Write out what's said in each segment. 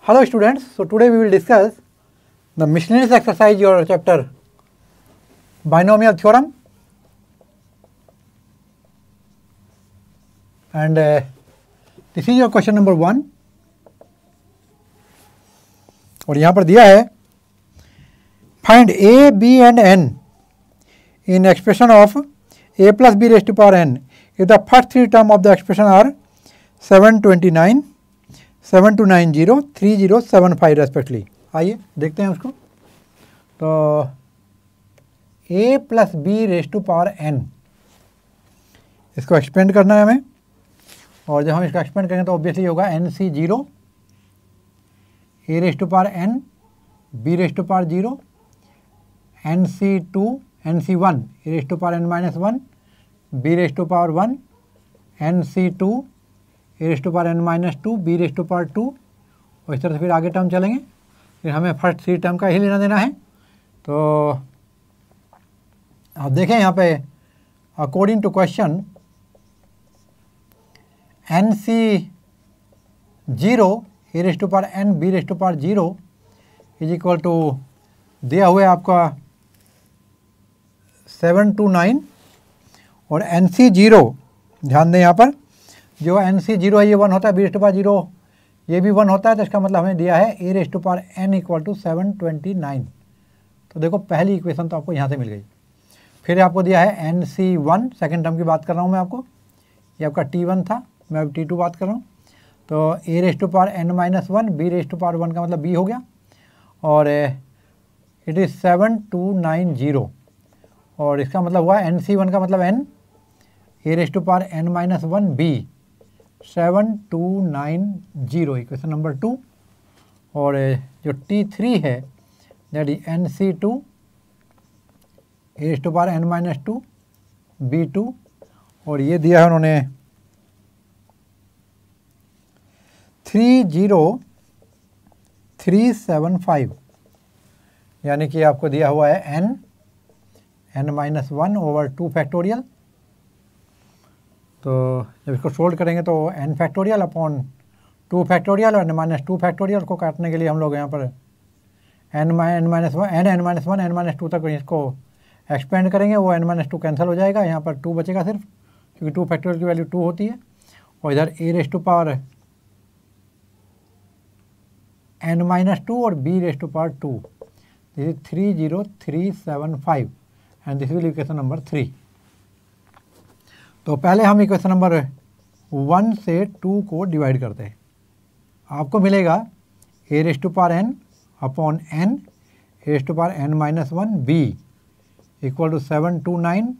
Hello students, so today we will discuss the miscellaneous exercise, your chapter binomial theorem, and this is your question number 1 और यहाँ पर दिया है find a, b and n in expression of a plus b raised to power n if the first three term of the expression are 729, 7290, 3075 respectively. आइए देखते हैं उसको। तो a plus B raise to power n, इसको expand करना है हमें, और जब हम इसका एक्सपेंड करेंगे तो ऑब्वियसली होगा N C zero, a raise to power n, b raise to power zero, N C two, N C one, a raise to power n minus one, b raise to power one, N C two, A raise to power n minus two, B raise to power two, और इस तरह से फिर आगे term चलेंगे। फिर हमें first three term का ही लेना देना है। तो आप देखें यहाँ पे according to question N C zero, A raise to power n, B raise to power zero is equal to दिया हुआ है आपका 729, और एन सी जीरो, ध्यान दें यहाँ पर जो एन सी जीरो है ये 1 होता है, B raise to power zero ये भी 1 होता है, तो इसका मतलब हमें दिया है a raise to power n equal to 729। तो देखो पहली इक्वेशन तो आपको यहाँ से मिल गई। फिर आपको दिया है N C one, second term की बात कर रहा हूँ मैं आपको, ये आपका T1 था, मैं अब T2 बात कर रहा हूँ। तो a raise to power n minus one, b raise to power one का मतलब b हो गया, और इट इज़ 7290, और इसका मतलब हुआ एन सी वन का मतलब n, A raise to power n minus one, B 7290, equation number 2। और जो T3 है that is N C two, A raise to power n minus two, B two, और ये दिया है उन्होंने 30375, यानी कि आपको दिया हुआ है n minus one over 2 factorial. तो जब इसको सोल्व करेंगे तो n फैक्टोरियल अपॉन 2 फैक्टोरियल और n माइनस 2 फैक्टोरियल को काटने के लिए हम लोग यहाँ पर n minus one n minus to तक इसको एक्सपेंड करेंगे, वो n माइनस टू कैंसिल हो जाएगा, यहाँ पर 2 बचेगा सिर्फ, क्योंकि 2 फैक्टोरियल की वैल्यू 2 होती है। और इधर a raise to power n minus two और b raise to power 2, this is 30375 and this will equation number 3। तो पहले हम इक्वेशन नंबर 1 से 2 को डिवाइड करते हैं। आपको मिलेगा a raise to power n upon n, A raise to power n minus one, B equal to 729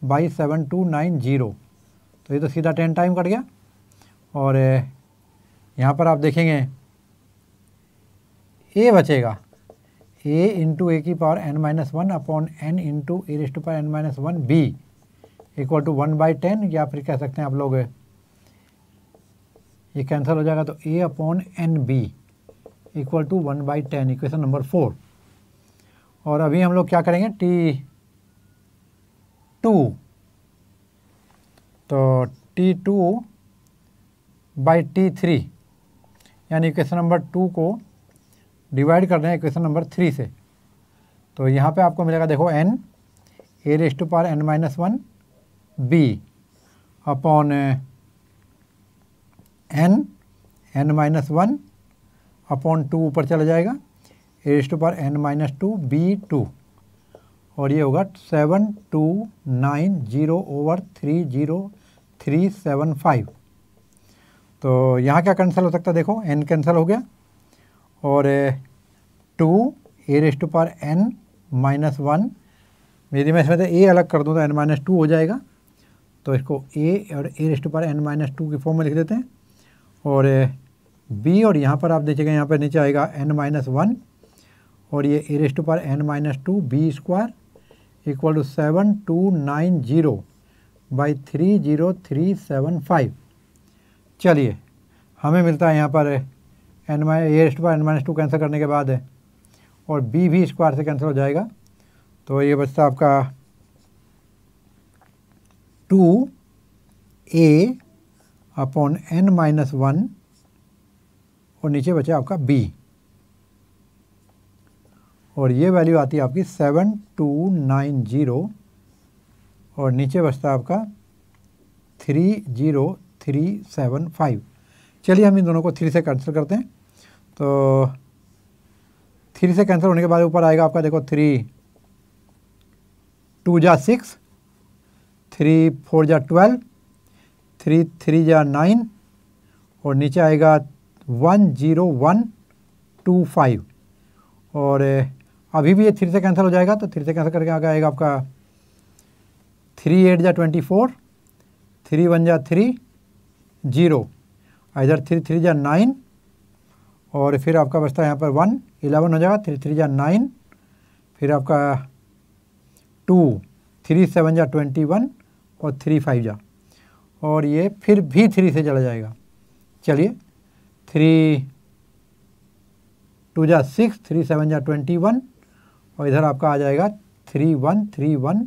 by 7290। तो ये तो सीधा 10 टाइम कट गया, और यहाँ पर आप देखेंगे ए बचेगा, ए इंटू ए की power n minus one upon n into A raise to power n minus one, B equal to 1/10, या फिर कह सकते हैं आप लोग ये कैंसिल हो जाएगा, तो a upon N B equal to 1/10, equation number 4। और अभी हम लोग क्या करेंगे T2, तो T2 बाई T3, यानी इक्वेशन नंबर 2 को डिवाइड कर रहे हैं इक्वेशन नंबर 3 से। तो यहाँ पे आपको मिलेगा, देखो n, A raise to power n minus one, b upon n minus one upon 2 ऊपर चला जाएगा, a raise to power n minus two, B two, और ये होगा 7290 ओवर 30375। तो यहाँ क्या कैंसिल हो सकता है, देखो n कैंसिल हो गया, और 2 a raise to power n minus one, यदि मैं इसमें से a अलग कर दूँ तो n माइनस टू हो जाएगा, तो इसको a और a raise to power n minus two की फॉर्म में लिख देते हैं, और b, और यहाँ पर आप देखिएगा यहाँ पर नीचे आएगा n माइनस वन, और ये a raise to power n minus two, b square equal to 7290 by 30375। चलिए हमें मिलता है यहाँ पर a raise to power n minus two cancel करने के बाद, और b भी स्क्वायर से कैंसिल हो जाएगा, तो ये बचता आपका 2a upon n minus one और नीचे बचा आपका b, और ये वैल्यू आती है आपकी 7290 और नीचे बचता है आपका 30375। चलिए हम इन दोनों को 3 से कैंसिल करते हैं। तो 3 से कैंसिल होने के बाद ऊपर आएगा आपका, देखो 3 2 जा 6, 3 4 जा 12, 3 3 जा 9 और नीचे आएगा 10125 और अभी भी ये 3 से कैंसिल हो जाएगा। तो 3 से कैंसिल करके आगे आएगा आपका 3 8 जा 24, 3 1 जा 3 0, इधर 3 3 जा 9 और फिर आपका बचता है यहाँ पर 1 11 हो जाएगा, 3 3 जा 9, फिर आपका 2 3 7 जा 21 और 3 5 जा, और ये फिर भी 3 से चला जाएगा। चलिए 3 2 जा 6, 3 7 जा 21 और इधर आपका आ जाएगा 3 1 3 1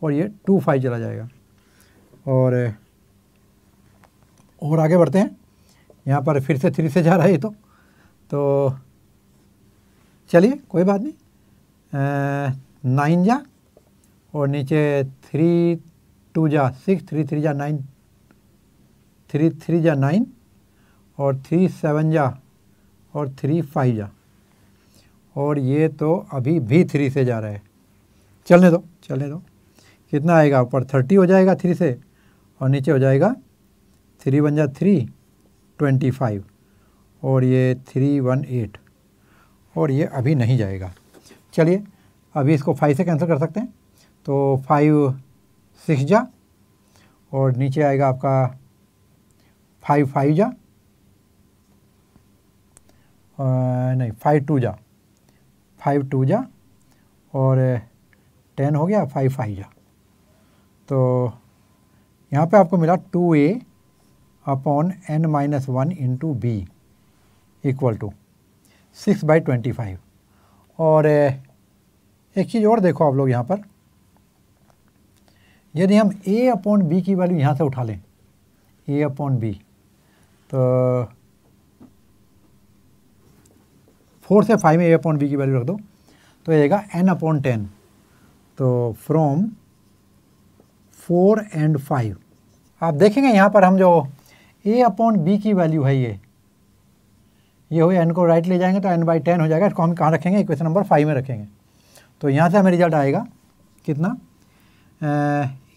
और ये 2 5 चला जाएगा। और आगे बढ़ते हैं। यहाँ पर फिर से 3 से जा रहा है ये तो चलिए कोई बात नहीं, 9 जा और नीचे 3 2 जा 6, 3 3 जा 9, 3 3 जा 9 और 3 7 जा और 3 5 जा, और ये तो अभी भी 3 से जा रहा है। चलने दो कितना आएगा, ऊपर 30 हो जाएगा 3 से और नीचे हो जाएगा 3 1 जा 3 25 और ये 318 और ये अभी नहीं जाएगा। चलिए अभी इसको 5 से कैंसिल कर सकते हैं। तो 5 6 जा और नीचे आएगा आपका 5 5 जा, नहीं 5 2 जा, 5 2 जा और 10 हो गया, 5 5 जा। तो यहाँ पे आपको मिला 2a upon n-1 into b equal to 6/25। और एक चीज़ और देखो आप लोग यहाँ पर, यदि हम a अपॉन b की वैल्यू यहाँ से उठा लें, a अपॉन b, तो 4 से 5 में a अपॉन b की वैल्यू रख दो तो आएगा n अपॉन 10। तो फ्रॉम 4 and 5 आप देखेंगे यहाँ पर हम जो a अपॉन b की वैल्यू है ये हो, n को राइट ले जाएंगे तो n/10 हो जाएगा। इसको हम कहाँ रखेंगे, इक्वेशन नंबर 5 में रखेंगे। तो यहाँ से हमें रिजल्ट आएगा कितना,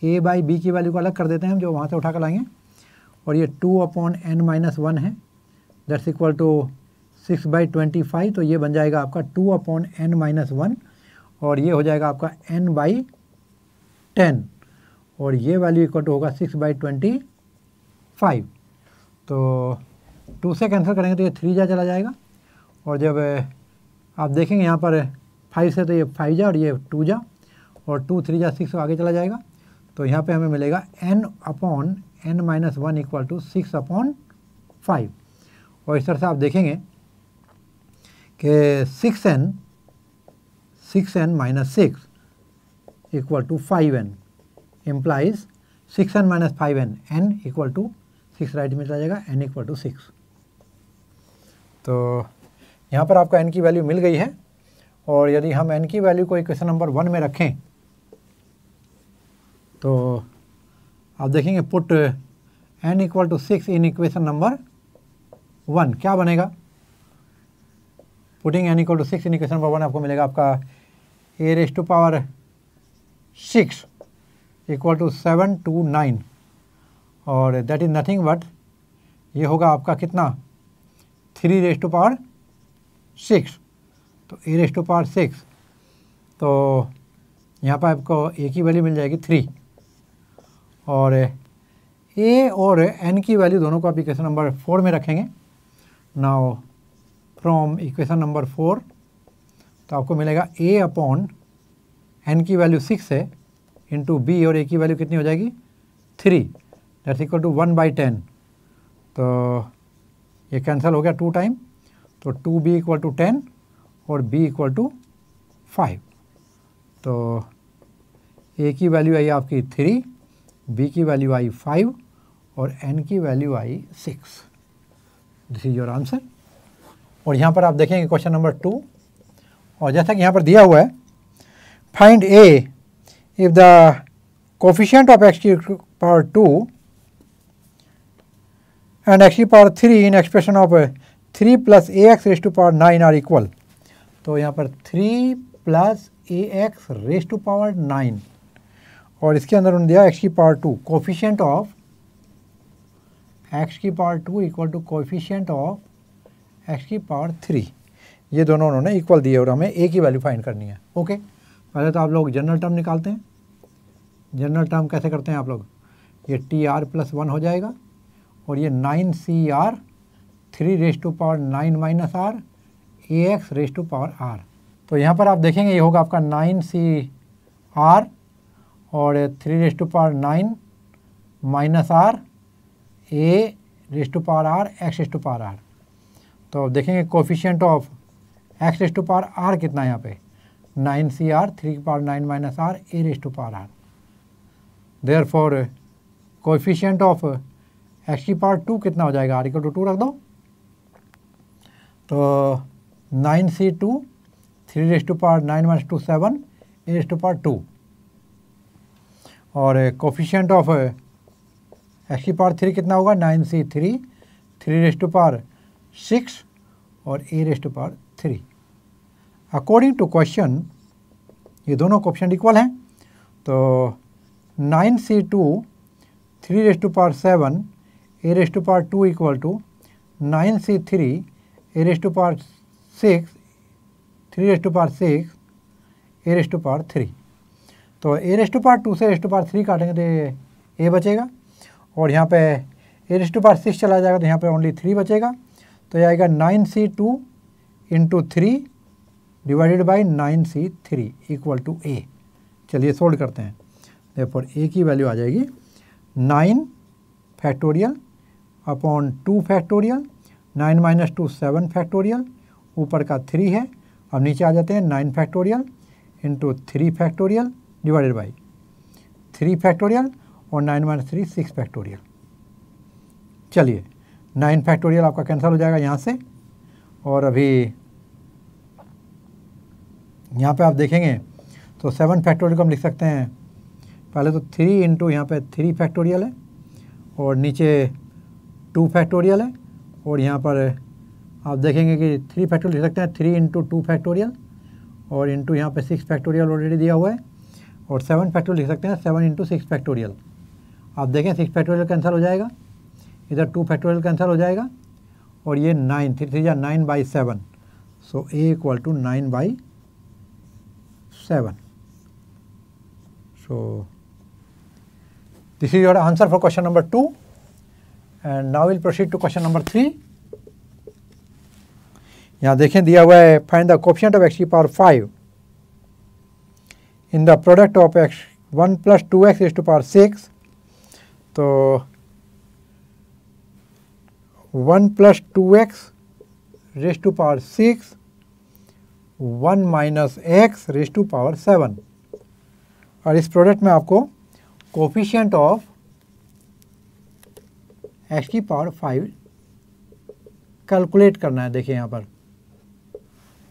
a/b की वैल्यू को अलग कर देते हैं हम, जो वहाँ से उठा कर लाएंगे, और ये 2 अपॉन n-1 है, दैट्स इक्वल टू 6/25। तो ये बन जाएगा आपका 2 अपॉन n-1 और ये हो जाएगा आपका n/10 और ये वैल्यू इक्वल टू होगा 6/25। तो 2 से कैंसिल करेंगे तो ये 3 जा चला जाएगा, और जब आप देखेंगे यहाँ पर 5 से तो ये 5 जा और ये 2 जा, और 2 3 जा 6 आगे चला जाएगा। तो यहाँ पे हमें मिलेगा n upon n-1 equal to 6/5। और इस तरह से आप देखेंगे कि 6n minus 6 equal to 5n implies 6n minus 5n, n equal to 6 right में चला जाएगा, n इक्वल टू 6। तो यहाँ पर आपका n की वैल्यू मिल गई है, और यदि हम n की वैल्यू को इक्वेशन नंबर 1 में रखें तो आप देखेंगे put n equal to 6 in equation number 1 क्या बनेगा। Putting n equal to 6 in equation number 1 आपको मिलेगा आपका a⁻6 इक्वल टू 729 और दैट इज़ नथिंग बट ये होगा आपका कितना 3⁻6। तो a⁻6 तो यहाँ पर आपको a की वैल्यू मिल जाएगी 3, और a और n की वैल्यू दोनों को आप इक्वेशन नंबर 4 में रखेंगे। नाउ फ्रॉम इक्वेशन नंबर 4 तो आपको मिलेगा a अपॉन n की वैल्यू 6 है इंटू b, और a की वैल्यू कितनी हो जाएगी 3, दैट्स इक्वल टू 1/10। तो ये कैंसिल हो गया 2 टाइम, तो 2b इक्वल टू 10 और b इक्वल टू 5। तो a की वैल्यू आई आपकी 3, b की वैल्यू आई 5 और n की value I 6। This is your answer. और यहाँ पर आप देखेंगे क्वेश्चन नंबर 2, और जैसा कि यहाँ पर दिया हुआ है, find A if the coefficient of x की पावर 2 एंड एक्स की power 3 in expression of 3 plus A X raise to power 9 R equal. तो यहाँ पर 3 plus A X raise to power 9, और इसके अंदर उन्होंने दिया एक्स की पावर 2, कोफिशिएंट ऑफ एक्स की power 2 equal to coefficient of x की पावर 3। ये दोनों उन्होंने इक्वल दिए और हमें ए की वैल्यू फाइंड करनी है। ओके, पहले तो आप लोग जनरल टर्म निकालते हैं। जनरल टर्म कैसे करते हैं आप लोग, ये टी आर प्लस 1 हो जाएगा, और ये 9 CR 3 raise to power 9 minus R A X raise to power are. तो यहाँ पर आप देखेंगे ये होगा आपका 9 CR और 3 raise to power 9 minus R A raise to power R X raise to power are. तो अब देखेंगे coefficient of X raise to power R कितना है यहाँ पे, 9 CR 3 की power 9 minus R A raise to power R. Therefore coefficient of x की power 2 कितना हो जाएगा, आर इक्वल टू 2 रख दो। तो 9C2 3 raise to power 9 minus 2 7 A raise to power 2, और कोफिशिएंट ऑफ एक्स की पावर 3 कितना होगा, 9C3 3 रेज टू पावर 6 और a raise to power 3। According to question ये दोनों कोफिशिएंट इक्वल हैं, तो 9C2 3 raise to power 7 A raise to power 2 equal to 9C3 a raise to power 6 3 raise to power 6 a raise to power 3। तो ए raise to power 2 से raise to power 3 काटेंगे तो ए बचेगा, और यहाँ पे ए रेज टू पावर 6 चला जाएगा तो यहाँ पे ओनली 3 बचेगा। तो ये आएगा 9C2 into 3 divided by 9C3 equal to a. चलिए सोल्व करते हैं। देयरफॉर ए की वैल्यू आ जाएगी 9 factorial upon 2 factorial, 9 minus 2 7 factorial, ऊपर का 3 है। अब नीचे आ जाते हैं 9 factorial into 3 factorial divided by 3 factorial और 9 माइनस 3 6 फैक्टोरियल। चलिए 9 फैक्टोरियल आपका कैंसिल हो जाएगा यहाँ से, और अभी यहाँ पे आप देखेंगे तो 7 फैक्टोरियल को हम लिख सकते हैं, पहले तो 3 इंटू यहाँ पे 3 फैक्टोरियल है, और नीचे 2 फैक्टोरियल है, और यहाँ पर आप देखेंगे कि 3 फैक्टोरियल लिख सकते हैं 3 इंटू 2 फैक्टोरियल, और इंटू यहाँ पे 6 फैक्टोरियल ऑलरेडी दिया हुआ है, और 7 फैक्टोरियल लिख सकते हैं 7 इंटू 6 फैक्टोरियल। आप देखें 6 फैक्टोरियल कैंसिल हो जाएगा, इधर 2 फैक्टोरियल कैंसिल हो जाएगा, और ये 9 3 3 9 by 7, so A equal to 9 by 7। So this is your answer for question number 2, and now we'll proceed to question number 3. यहाँ देखें दिया हुआ है find the coefficient of x की power 5 in the product of x 1 plus 2x raise to power 6। तो 1 plus 2x raise to power 6, 1 minus x raise to power 7, और इस product में आपको कोफिशिएंट ऑफ एक्स की पावर 5 कैलकुलेट करना है। देखिए यहाँ पर,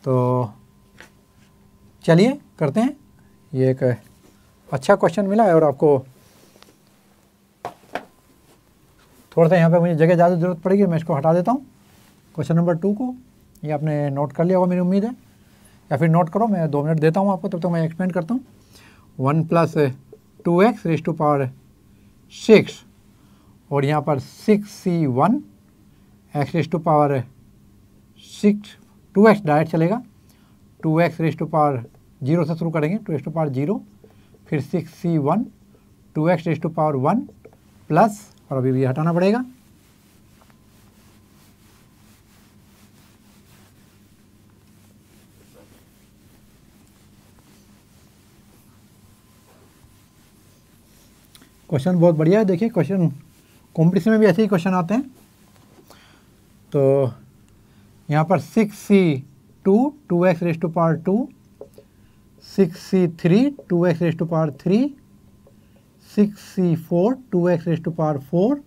तो चलिए करते हैं। ये एक अच्छा क्वेश्चन मिला है, और आपको थोड़ा सा यहाँ पे मुझे जगह ज़्यादा ज़रूरत पड़ेगी, मैं इसको हटा देता हूँ। क्वेश्चन नंबर 2 को ये आपने नोट कर लिया होगा मेरी उम्मीद है, या फिर नोट करो, मैं 2 मिनट देता हूँ आपको, तब तक मैं एक्सप्लेन करता हूँ। 1 plus 2x raise to power 6, और यहाँ पर 6C1 x raise to power 6, 2x direct चलेगा, 2x रेज टू पावर 0 से शुरू करेंगे, 2x टू पावर 0, फिर 6C1 2x raise to power 1 plus, और अभी भी हटाना पड़ेगा, क्वेश्चन बहुत बढ़िया है। देखिए क्वेश्चन कॉम्पिटिशन में भी ऐसे ही क्वेश्चन आते हैं। तो यहाँ पर 6C2 2x raise to power 2, 6C3 2x raise to power 3, 6C4 2x raise to power 4,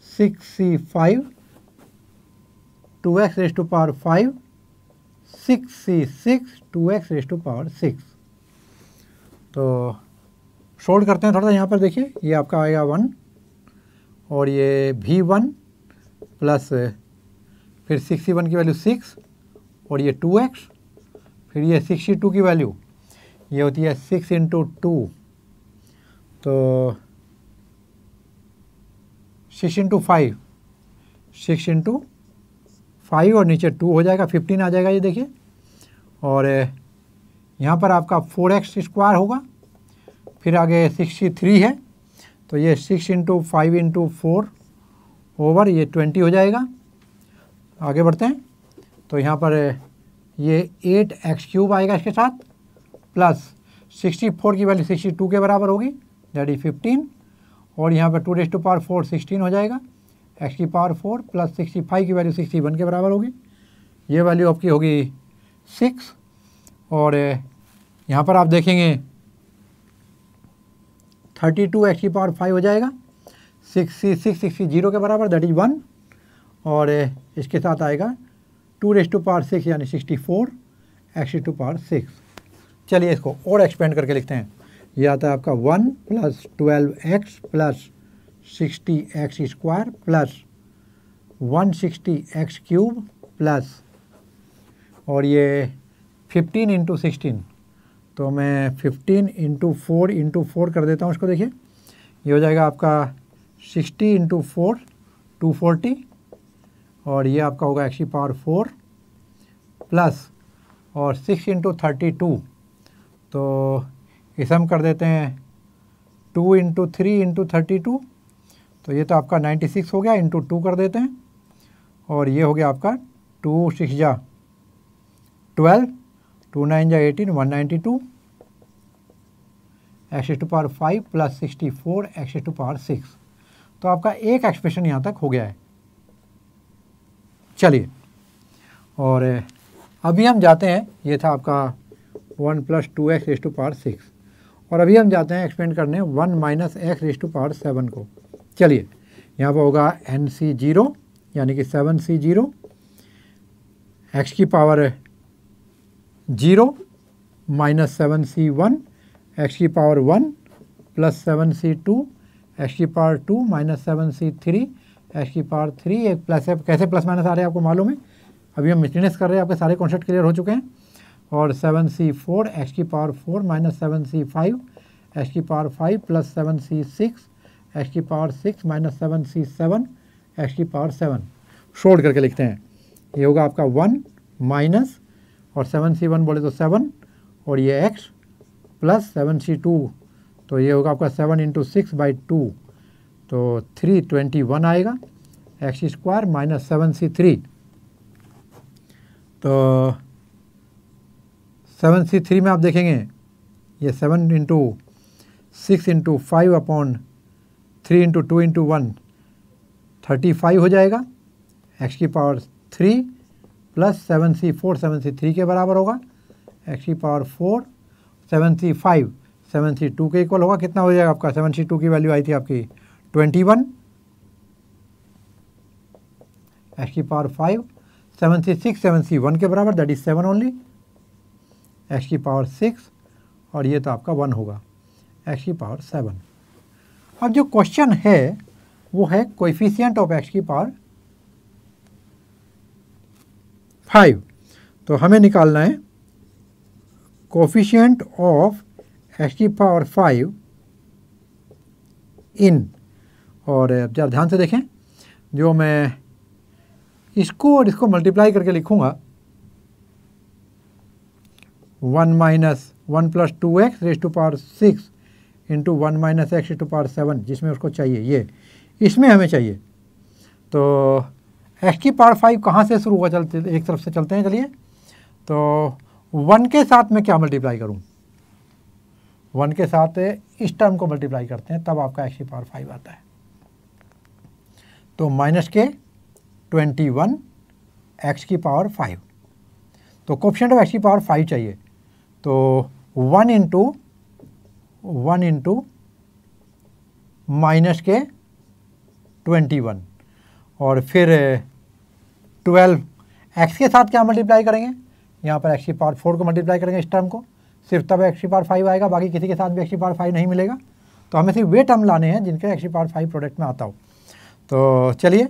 6C5 2x raise to power 5, 6c6 2x raise to power 6। तो सोल्व करते हैं थोड़ा सा। यहाँ पर देखिए ये आपका आएगा 1 और ये v1 प्लस फिर 61 की वैल्यू 6 और ये 2x, फिर ये 62 की वैल्यू ये होती है 6 इंटू 2, तो 6 इंटू 5, 6 इंटू 5 और नीचे 2 हो जाएगा, 15 आ जाएगा ये देखिए। और यहाँ पर आपका 4x स्क्वायर होगा, फिर आगे 63 है तो ये 6 इंटू 5 इंटू 4 ओवर ये 20 हो जाएगा। आगे बढ़ते हैं तो यहाँ पर ये 8x³ आएगा इसके साथ, प्लस 64 की वैल्यू 62 के बराबर होगी, दैट इज 15, और यहाँ पर 2 रेज़ टू पावर 4 16 हो जाएगा, x की पावर 4 प्लस 65 की वैल्यू 61 के बराबर होगी, ये वैल्यू आपकी होगी 6। और यहाँ पर आप देखेंगे 32 x की पावर 5 हो जाएगा, 60 के बराबर, दैट इज 1, और इसके साथ आएगा 2 रेज़ टू पावर 6 यानी 64 x टू पावर 6। चलिए इसको और एक्सपेंड करके लिखते हैं। ये आता है आपका 1 plus 12x plus 60x square plus 160x³ plus, और ये 15 इंटू 16, तो मैं 15 इंटू 4 कर देता हूँ इसको। देखिए ये हो जाएगा आपका 60 इंटू 4 240, और ये आपका होगा x की पावर 4 प्लस और 6 इंटू 32, तो इसे हम कर देते हैं 2 इंटू 3 इंटू 32, तो ये तो आपका 96 हो गया, इंटू 2 कर देते हैं, और ये हो गया आपका 2 6 जा 12, 2 9 जा 18, 192 x to power 5 plus 64 x to power 6। तो आपका एक एक्सप्रेशन यहाँ तक हो गया है। चलिए और अभी हम जाते हैं, ये था आपका 1 plus 2x raise to power 6, और अभी हम जाते हैं एक्सपेंड करने 1 minus x raise to power 7 को। चलिए यहाँ पर होगा NC0 यानी कि 7C0 x की पावर 0 माइनस 7C1 x की पावर 1 प्लस 7C2 x की पावर 2 माइनस 7C3 x की पावर 3। एक प्लस है, कैसे प्लस माइनस आ रहे हैं आपको मालूम है, अभी हम मिसलिनियस कर रहे हैं, आपके सारे कॉन्सेप्ट क्लियर हो चुके हैं। और 7C4 x की पावर 4 माइनस 7C5 x की पावर 5 प्लस 7C6 x की पावर 6 माइनस 7C7 x की पावर 7। शॉर्ट करके लिखते हैं, ये होगा आपका 1 माइनस और 7C1 बोले तो 7 और ये x प्लस 7C2, तो ये होगा आपका 7 इंटू 6 बाई 2, तो 321 आएगा, x स्क्वायर माइनस 7C3, तो 7C3 में आप देखेंगे ये 7 into 6 into 5 upon 3 into 2 into 1 35 हो जाएगा, x की पावर 3 प्लस 7C4 7C3 के बराबर होगा, x की पावर 4 7C5 7C2 के इक्वल होगा। कितना हो जाएगा आपका, 7C2 की वैल्यू आई थी आपकी 21, x की पावर 5 7C6 7C1 के बराबर, दैट इज 7 ओनली, x की पावर 6, और ये तो आपका 1 होगा, x की पावर 7। अब जो क्वेश्चन है वो है कोएफिशिएंट ऑफ x की पावर 5, तो हमें निकालना है कोएफिशिएंट ऑफ x की पावर 5 इन, और जरा ध्यान से देखें, जो मैं इसको और इसको मल्टीप्लाई करके लिखूंगा 1 minus 1 plus 2x raise to power 6 into 1 minus x to power 7, जिसमें उसको चाहिए ये, इसमें हमें चाहिए। तो x की पावर 5 कहाँ से शुरू हुआ, चलते एक तरफ से चलते हैं। चलिए तो 1 के साथ मैं क्या मल्टीप्लाई करूँ, 1 के साथ इस टर्म को मल्टीप्लाई करते हैं, तब आपका x की पावर 5 आता है। तो माइनस के 21 x की पावर 5, तो कोएफिशिएंट ऑफ x की पावर 5 चाहिए, तो 1 इंटू माइनस के 21 और फिर 12 एक्स के साथ क्या मल्टीप्लाई करेंगे, यहाँ पर एक्स की पावर 4 को मल्टीप्लाई करेंगे इस टर्म को, सिर्फ तब एक्स की पावर 5 आएगा, बाकी किसी के साथ भी एक्स की पावर 5 नहीं मिलेगा। तो हमें सिर्फ वे टर्म लाने हैं जिनके एक्स की पावर 5 प्रोडक्ट में आता हो। तो चलिए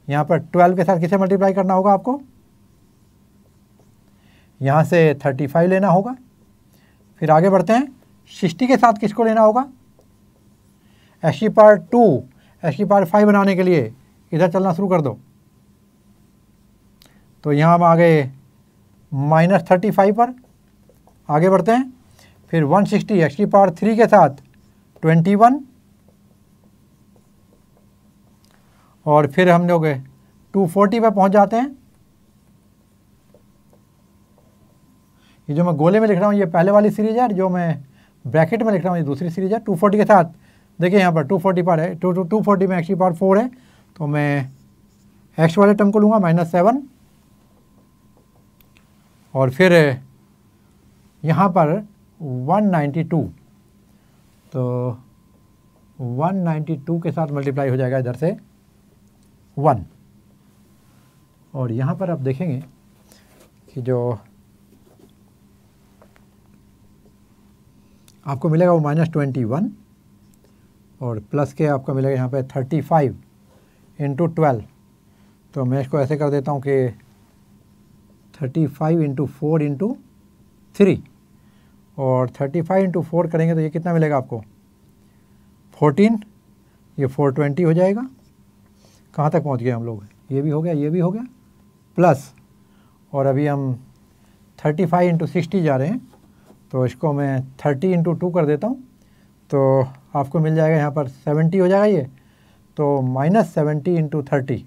यहाँ पर 12 के साथ किसे मल्टीप्लाई करना होगा आपको, यहाँ से 35 लेना होगा। फिर आगे बढ़ते हैं, 60 के साथ किसको लेना होगा, एक्स की पावर 2 एक्स की पावर 5 बनाने के लिए इधर चलना शुरू कर दो। तो यहाँ हम आ गए -35 पर, आगे बढ़ते हैं। फिर 160 एक्स की पावर 3 के साथ 21, और फिर हम लोग 240 पर पहुँच जाते हैं। ये जो मैं गोले में लिख रहा हूँ ये पहले वाली सीरीज है, जो मैं ब्रैकेट में लिख रहा हूँ ये दूसरी सीरीज है। 240 के साथ देखिए यहाँ पर 240 पर है, 240 में एक्स की पावर 4 है, तो मैं एक्स वाले टर्म को लूँगा -7, और फिर यहाँ पर 192, तो 192 के साथ मल्टीप्लाई हो जाएगा इधर से 1, और यहाँ पर आप देखेंगे कि जो आपको मिलेगा वो -21, और प्लस के आपको मिलेगा यहाँ पे 35 × 12। तो मैं इसको ऐसे कर देता हूँ कि 35 × 4 × 3, और 35 × 4 करेंगे तो ये कितना मिलेगा आपको 14, ये 420 हो जाएगा। कहाँ तक पहुँच गए हम लोग, ये भी हो गया, ये भी हो गया, प्लस, और अभी हम 35 × 60 जा रहे हैं, तो इसको मैं 30 × 2 कर देता हूँ, तो आपको मिल जाएगा यहाँ पर 70 हो जाएगा ये, तो -70 × 30,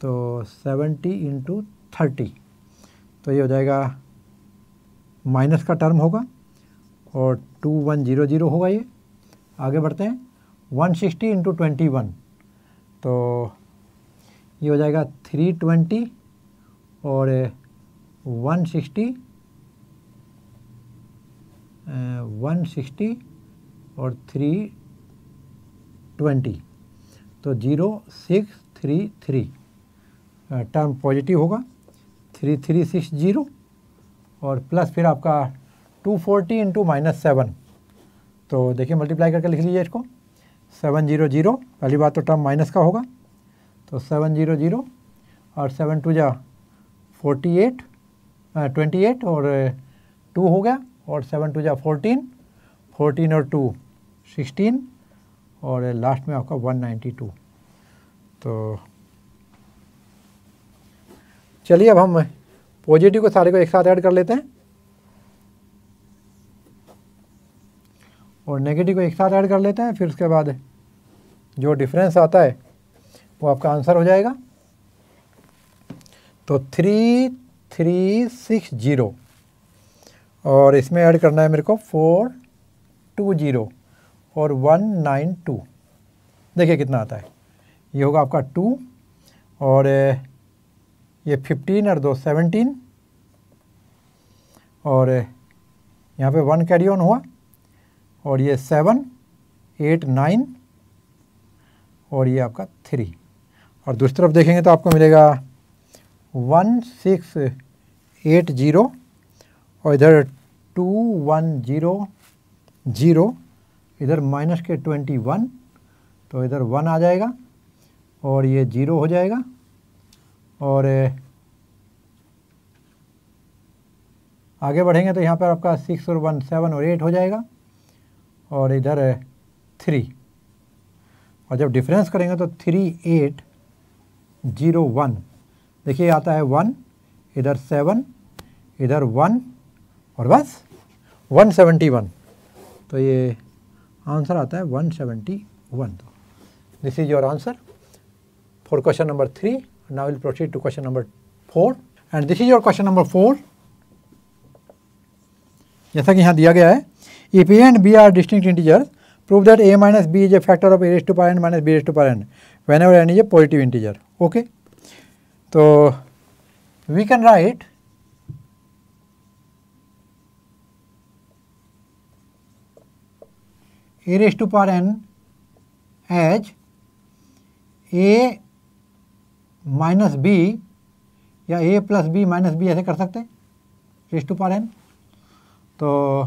तो 70 × 30, तो ये हो जाएगा माइनस का टर्म होगा, और 2100 होगा ये। आगे बढ़ते हैं, 160 × 21, तो ये हो जाएगा 320, और 160 और 320, तो 0633 टर्म पॉजिटिव होगा, 3360, और प्लस फिर आपका 240 × -7, तो देखिए मल्टीप्लाई करके लिख लीजिए इसको, 700, पहली बात तो टर्म माइनस का होगा, तो 700 और 7 2 जा 48, 28, और 2 हो गया, और 7 2 जा 14, 14 और 2 16, और लास्ट में आपका 192। तो चलिए अब हम पॉजिटिव को सारे को एक साथ ऐड कर लेते हैं, और नेगेटिव को एक साथ ऐड कर लेते हैं, फिर उसके बाद जो डिफरेंस आता है वो आपका आंसर हो जाएगा। तो 3360, और इसमें ऐड करना है मेरे को 420 और 192, देखिए कितना आता है, ये होगा आपका 2, और ये 15 और 2 17, और यहाँ पे 1 कैरी ऑन हुआ, और ये 7 8 9, और ये आपका 3, और दूसरी तरफ देखेंगे तो आपको मिलेगा 1680, और इधर 2100, इधर माइनस के 21, तो इधर 1 आ जाएगा, और ये 0 हो जाएगा, और आगे बढ़ेंगे तो यहाँ पर आपका 6 और 1 7 और 8 हो जाएगा, और इधर 3, और जब डिफरेंस करेंगे तो 3801, देखिए आता है 1, इधर 7, इधर 1, और बस 171, तो ये आंसर आता है 171। तो this is your answer for question number 3। Now will proceed to question number 4, and this is your question number 4। जैसा कि यहाँ दिया गया है, if A and B are distinct integers, prove that a minus b is a factor of a raised to power n minus b raised to power n whenever n is a positive integer. Okay, so we can write a raised to power n as a minus b या a plus B minus B ऐसे कर सकते हैं raise to power n। तो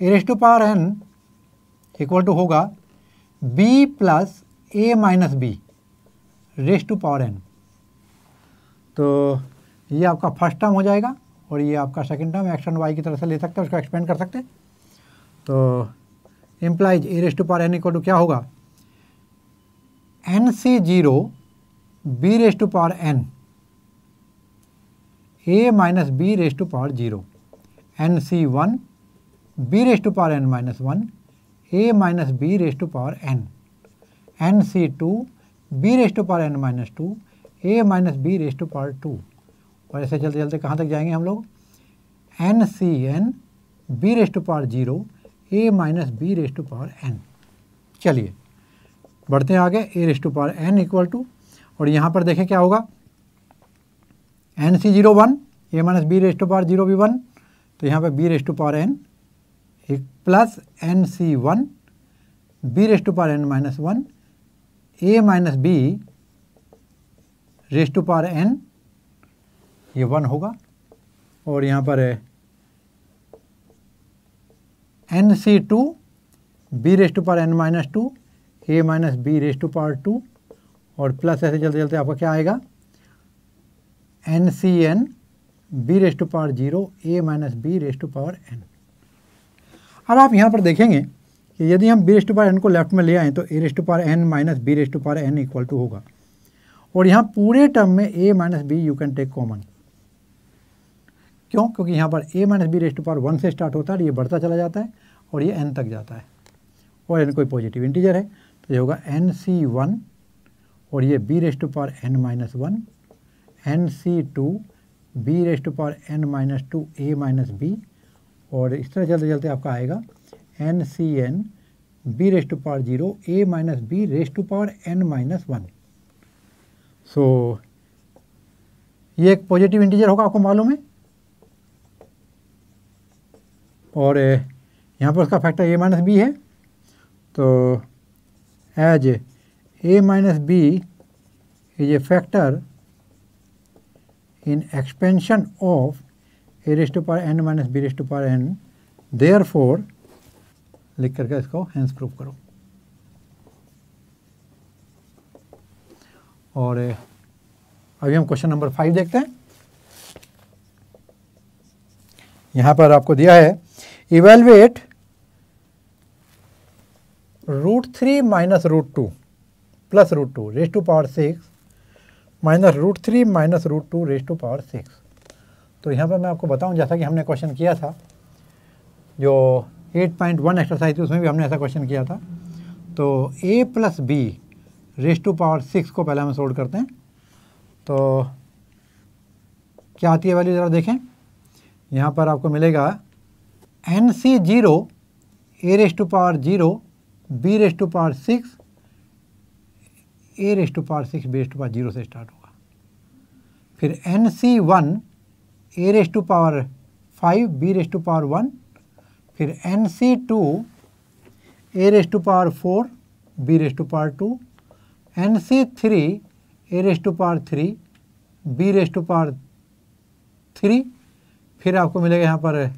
a raise to power n equal to होगा b plus a minus B raise to power n। तो ये आपका फर्स्ट टर्म हो जाएगा और ये आपका second term X and Y की तरह से ले सकते हैं, उसको एक्सपेंड कर सकते हैं। तो implies A raise to power n equal to क्या होगा NC0 b raise to power n a minus b raise to power 0, NC1 b raise to power n minus 1 a minus b raise to power n, NC2 b raise to power n minus 2 a minus b raise to power 2। और ऐसे चलते चलते कहाँ तक जाएंगे हम लोग, NCn b raise to power 0 a minus b raise to power n। चलिए बढ़ते हैं आगे, a raise to power n equal to, और यहाँ पर देखें क्या होगा NC0 1 a minus b raise to power 0 भी 1, तो यहाँ पर b raise to power n एक plus NC1 b raise to power n minus 1 a minus b raise to power n, ये 1 होगा। और यहाँ पर NC2 b raise to power n minus 2 a minus b raise to power 2, और plus ऐसे चलते चलते आपका क्या आएगा NCn b raise to power 0 a minus b raise to power n। अब आप यहाँ पर देखेंगे कि यदि हम b raise to power n को लेफ्ट में ले आएँ तो a raise to power n minus b raise to power n equal to होगा, और यहाँ पूरे टर्म में a minus b you can take common. क्यों? क्योंकि यहाँ पर a minus B raise to power 1 से स्टार्ट होता है, ये बढ़ता चला जाता है और ये n तक जाता है, और n कोई पॉजिटिव इंटीजर है, तो ये होगा NC1 और ये b raise to power n minus 1, NC2 b raise to power n minus 2 a minus b, और इस तरह चलते चलते आपका आएगा NCn b raise to power 0 a minus b raise to power n minus 1। So ये एक पॉजिटिव इंटीजर होगा, आपको मालूम है, और यहाँ पर उसका फैक्टर a माइनस बी है, तो as a minus b is a factor in expansion of a raise to power n minus b raise to power n, therefore लिख करके इसको हेंस प्रूव करो। और अभी हम क्वेश्चन नंबर 5 देखते हैं। यहाँ पर आपको दिया है evaluate √3 minus √2 plus √2 raise to power 6 minus √3 minus √2 raise to power 6। तो यहाँ पर मैं आपको बताऊँ, जैसा कि हमने क्वेश्चन किया था जो 8.1 एक्सरसाइज थी, उसमें भी हमने ऐसा क्वेश्चन किया था। तो a plus B raise to power 6 को पहले हम सोल्व करते हैं। तो क्या आती है वैल्यू, ज़रा देखें। यहाँ पर आपको मिलेगा NC0 a raise to power 0 b raise to power 6 a raise to power 6 b raise to power 0 से स्टार्ट होगा। फिर NC1 a raise to power 5 b raise to power 1, फिर NC2 a raise to power 4 b raise to power 2, NC3 a raise to power 3 b raise to power 3, फिर आपको मिलेगा यहाँ पर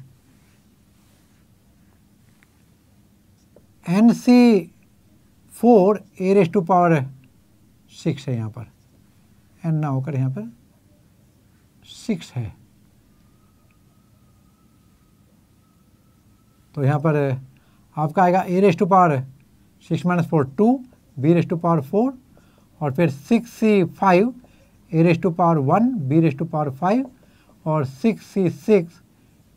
NC4 a raise to power 6 है, यहाँ पर n ना होकर यहाँ पर 6 है। तो यहाँ पर आपका आएगा a raise to power 6 minus 4 2 b raise to power 4, और फिर 6C5 a raise to power 1 b raise to power 5, और 6C6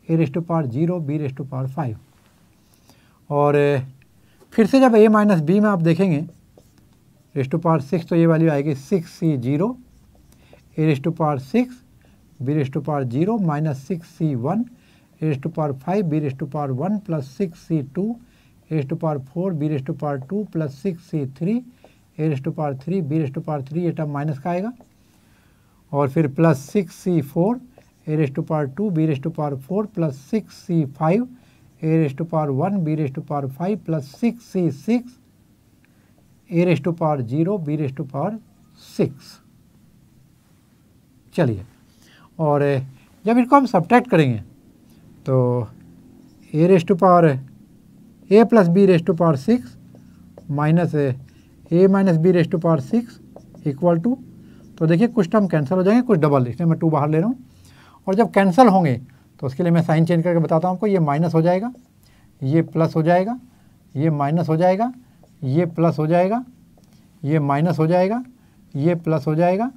a raise to power 0 b raise to power 5। और फिर से जब a माइनस बी में आप देखेंगे रेस टू पावर 6, तो ये वैल्यू आएगी 6C0 a raise to power 6 b raise to power 0 minus 6C1 a raise to power 5 b raise to power 1 plus 6C2 a raise to power 4 b raise to power 2 plus 6C3 a raise to power 3 b raise to power 3, ये term minus का आएगा, और फिर plus 6C4 a raise to power 2 b raise to power 4 plus 6C5 a raise to power 1 b raise to power 5 plus 6C6 a raise to power 0 b raise to power 6। चलिए, और जब इनको हम subtract करेंगे तो a raise to power a plus B raise to power 6 minus a minus B raise to power 6 equal to, तो देखिए कुछ टर्म कैंसिल हो जाएंगे, कुछ डबल, इसलिए मैं 2 बाहर ले रहा हूँ। और जब कैंसिल होंगे तो उसके लिए मैं साइन चेंज करके बताता हूँ आपको। ये माइनस हो जाएगा, ये प्लस हो जाएगा, ये माइनस हो जाएगा, ये प्लस हो जाएगा, ये माइनस हो जाएगा, ये प्लस हो जाएगा।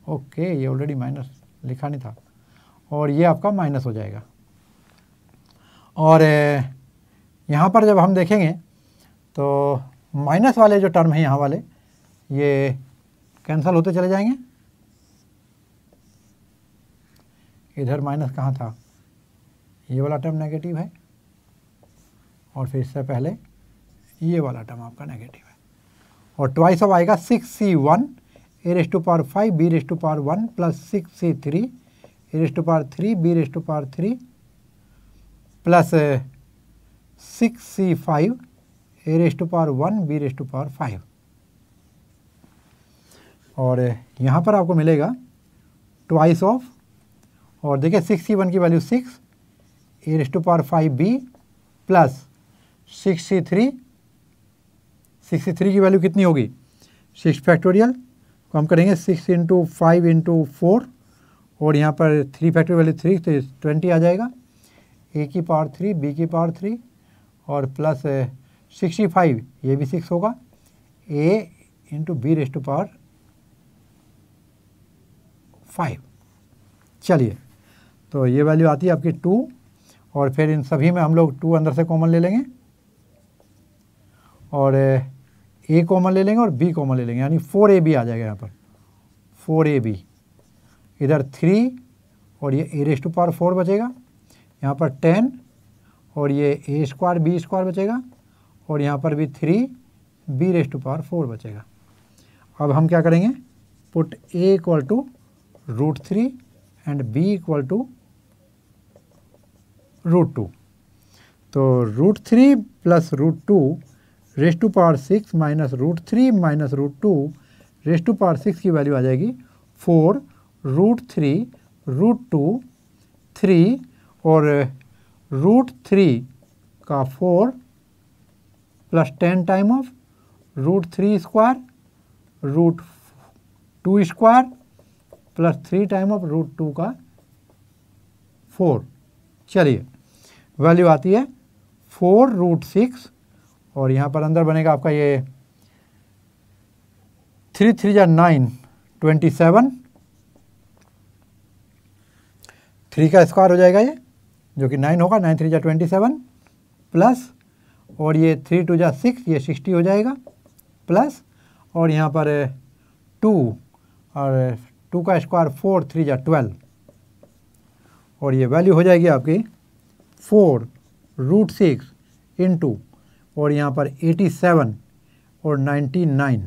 ओके, ये ऑलरेडी माइनस लिखा नहीं था, और ये आपका माइनस हो जाएगा। और यहाँ पर जब हम देखेंगे तो माइनस वाले जो टर्म हैं यहाँ वाले, ये कैंसिल होते चले जाएंगे। इधर माइनस कहाँ था, ये वाला टर्म नेगेटिव है, और फिर इससे पहले ये वाला टर्म आपका नेगेटिव है। और ट्वाइस ऑफ आएगा 6c1 a raise to power 5 b raise to power 1 plus 6c3 a raise to power 3 b raise to power 3 plus 6c5 a raise to power 1 b raise to power 5। और यहाँ पर आपको मिलेगा twice of, और देखिए 6c1 की value 6 a raise to power 5 b plus 6c3 की value कितनी होगी, 6 फैक्टोरियल को हम करेंगे 6 इंटू 5 इंटू 4, और यहाँ पर 3 फैक्टोरियल वैल्यू 3 तो 20 आ जाएगा, ए की पावर 3 बी की पावर 3 और प्लस 65 ये भी 6 होगा, a into b raise to power 5। चलिए, तो ये वैल्यू आती है आपकी 2, और फिर इन सभी में हम लोग 2 अंदर से कॉमन ले लेंगे, और ए कॉमन ले लेंगे और बी कॉमन ले लेंगे, यानी 4ab आ जाएगा यहाँ पर 4ab। इधर 3 और ये ए रेस टू पावर 4 बचेगा, यहाँ पर 10 और ये ए स्क्वायर बी स्क्वायर बचेगा, और यहाँ पर भी 3 बी रेस टू पावर 4 बचेगा। अब हम क्या करेंगे, put a equal to √3 and b equal to √2। तो √3 plus √2 raise to power 6 minus √3 minus √2 raise to power 6 की वैल्यू आ जाएगी 4 √3 √2 3, और √3 का 4 plus 10 time of √3 square √2 square plus 3 time of √2 का 4। चलिए, वैल्यू आती है 4 √6, और यहाँ पर अंदर बनेगा आपका ये 3 3 जा 9 27, 3 का स्क्वायर हो जाएगा ये, जो कि 9 होगा, 9 3 जा 27 प्लस, और ये 3 2 जा 6, ये 60 हो जाएगा प्लस, और यहाँ पर 2 और 2 का स्क्वायर 4 3 जा 12, और ये वैल्यू हो जाएगी आपकी 4 √6 इंटू, और यहाँ पर 87 और 99,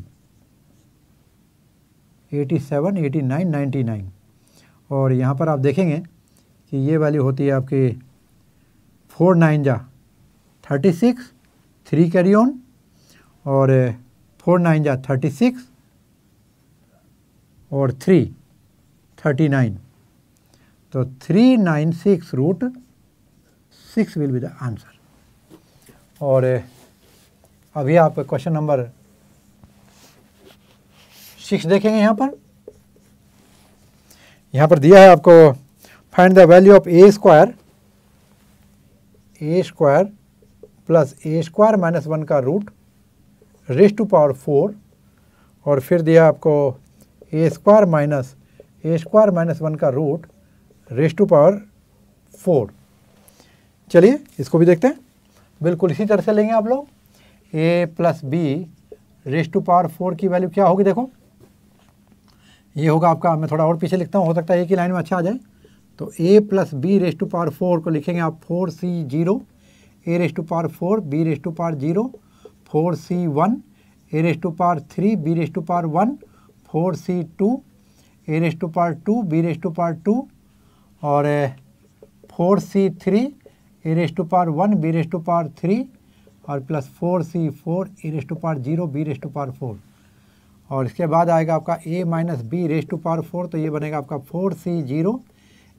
87 89 99, और यहाँ पर आप देखेंगे कि ये वैल्यू होती है आपकी 4 9 जा 36, 3 कैरी ऑन, और 4 9 जा 36 और 3 39, तो 396 √6 विल बी द आंसर। और अभी आप क्वेश्चन नंबर 6 देखेंगे। यहाँ पर दिया है आपको, find the value of A square plus A square minus 1 का रूट रेस टू पावर 4, और फिर दिया आपको ए स्क्वायर माइनस 1 का रूट रेस टू पावर 4। चलिए, इसको भी देखते हैं। बिल्कुल इसी तरह से लेंगे आप लोग। A plus B raise to power 4 की वैल्यू क्या होगी, देखो ये होगा आपका, मैं थोड़ा और पीछे लिखता हूँ, हो सकता है एक ही लाइन में अच्छा आ जाए। तो a plus B raise to power 4 को लिखेंगे आप 4c0 a raise to power 4 b raise to power 0, 4c1 a raise to power 3 b raise to power 1, 4c2 a raise to power 2 b raise to power 2, और 4c3 a raise to power 1 b raise to power 3, और plus 4c4 a raise to power 0 b raise to power 4। और इसके बाद आएगा आपका a minus b raise to power 4, तो ये बनेगा आपका 4c0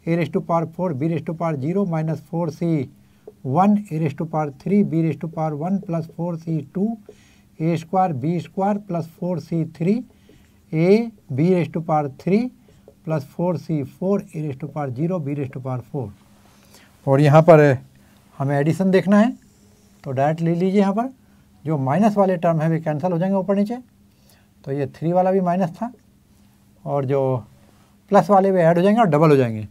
a raise to power 4 b raise to power 0 minus 4c1 a raise to power 3 b raise to power 1 plus 4c2 a square b square plus 4c3 a b raise to power 3 plus 4c4 a raise to power 0 b raise to power 4। और यहाँ पर हमें addition देखना है, तो direct ले लीजिए। यहाँ पर जो माइनस वाले टर्म है वे कैंसिल हो जाएंगे ऊपर नीचे, तो ये 3 वाला भी माइनस था और जो प्लस वाले वे ऐड हो जाएंगे और डबल हो जाएंगे।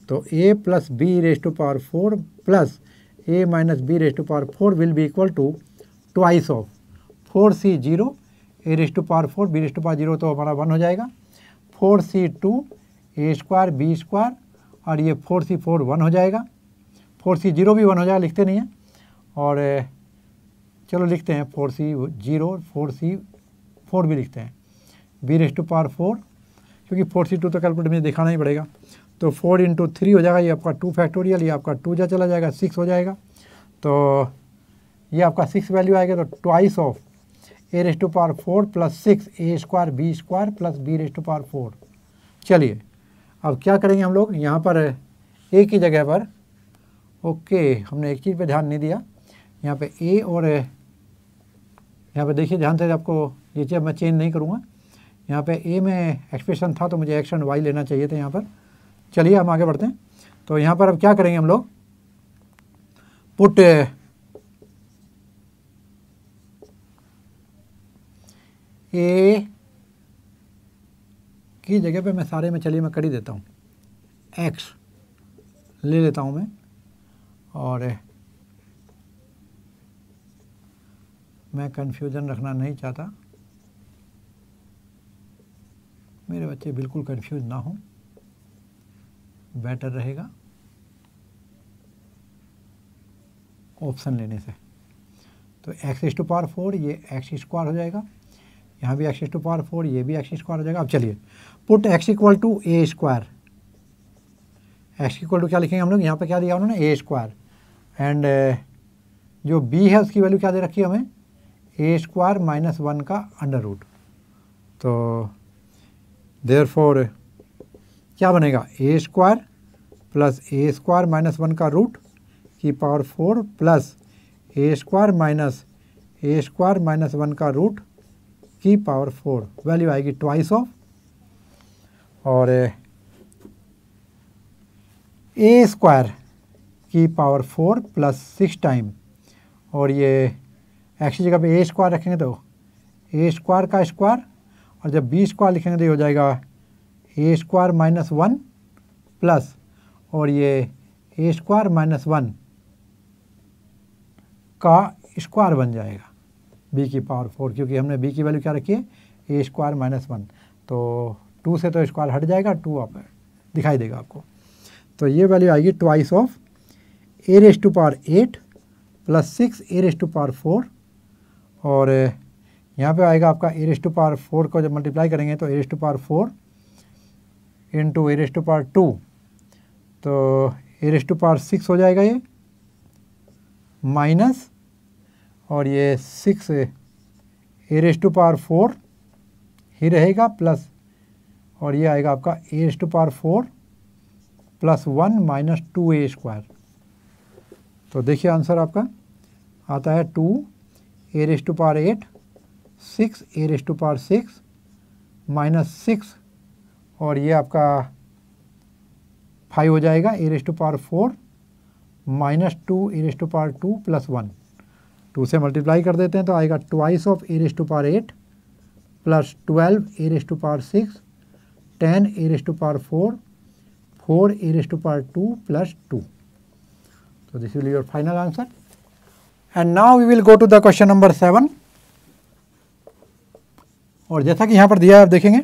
तो a plus b raise to power 4 plus a minus b raise to power 4 will be equal to twice of 4c0 a raise to power 4 b raise to power 0, तो हमारा 1 हो जाएगा, 4c2 a square b square और ये 4c4 1 हो जाएगा, 4c0 भी 1 हो जाएगा, लिखते नहीं हैं और चलो लिखते हैं 4c0 4c4 भी लिखते हैं, b रेज टू पावर 4 क्योंकि 4c2 तो कैलकुलेटर में दिखाना ही पड़ेगा, तो 4 इंटू 3 हो जाएगा, ये आपका 2 फैक्टोरियल, ये आपका 2 जा चला जाएगा 6 हो जाएगा, तो ये आपका 6 वैल्यू आएगा, तो twice of a raise to power 4 plus 6 a square b square plus b raise to power 4। चलिए अब क्या करेंगे हम लोग, यहाँ पर a की जगह पर ओके हमने एक चीज़ पे ध्यान नहीं दिया, यहाँ पे a और यहाँ पे देखिए ध्यान से, आपको ये चीज़ मैं चेंज नहीं करूँगा, यहाँ पे a में एक्सप्रेशन था तो मुझे एक्स एंड y लेना चाहिए था यहाँ पर। चलिए हम आगे बढ़ते हैं, तो यहाँ पर अब क्या करेंगे हम लोग, पुट a की जगह पे मैं सारे में चलिए मैं कर ही देता हूँ, x ले लेता हूँ मैं और मैं कन्फ्यूज़न रखना नहीं चाहता, मेरे बच्चे बिल्कुल कंफ्यूज ना हो, बेटर रहेगा ऑप्शन लेने से। तो x रेज टू पावर 4 ये x स्क्वायर हो जाएगा, यहाँ भी x रेज टू पावर 4 ये भी x स्क्वायर हो जाएगा। अब चलिए put x equal to a square, x equal to क्या लिखेंगे हम लोग, यहाँ पे क्या दिया उन्होंने a स्क्वायर एंड जो b है उसकी वैल्यू क्या दे रखी है हमें, a स्क्वायर माइनस 1 का अंडर रूट, तो देयरफॉर क्या बनेगा a square plus a square minus 1 का रूट की power 4 plus a square minus 1 का रूट की पावर 4, वैल्यू आएगी ट्वाइस ऑफ और a स्क्वायर की पावर 4 प्लस 6 टाइम, और ये x की जगह पे a स्क्वायर रखेंगे तो a स्क्वायर का स्क्वायर, और जब b स्क्वायर लिखेंगे तो ये हो जाएगा a स्क्वायर माइनस 1 प्लस और ये a स्क्वायर माइनस 1 का स्क्वायर बन जाएगा b की पावर 4, क्योंकि हमने b की वैल्यू क्या रखी है a स्क्वायर माइनस 1, तो 2 से तो स्क्वायर हट जाएगा, 2 आप दिखाई देगा आपको, तो ये वैल्यू आएगी twice of a raise to power 8 plus 6 a raise to power 4, और यहाँ पे आएगा आपका a रेज टू पावर 4 को जब मल्टीप्लाई करेंगे तो a raise to power 4 into a raise to power 2, तो a रेज टू पावर 6 हो जाएगा ये माइनस, और ये 6 a रेज टू पावर 4 ही रहेगा प्लस, और ये आएगा आपका a raise to power 4 plus 1 minus 2a square, तो देखिए आंसर आपका आता है 2 a raise to power 8 6 a raise to power 6 minus 6, और ये आपका 5 हो जाएगा a raise to power 4 minus 2 a raise to power 2 plus 1, 2 से मल्टीप्लाई कर देते हैं तो आएगा twice of a raise to power 8 plus 12 a raise to power 6 10 a raise to power 4 4 a raise to power 2 plus 2, so this will be your final answer. And now we will go to the question number 7, और जैसा कि यहाँ पर दिया है आप देखेंगे,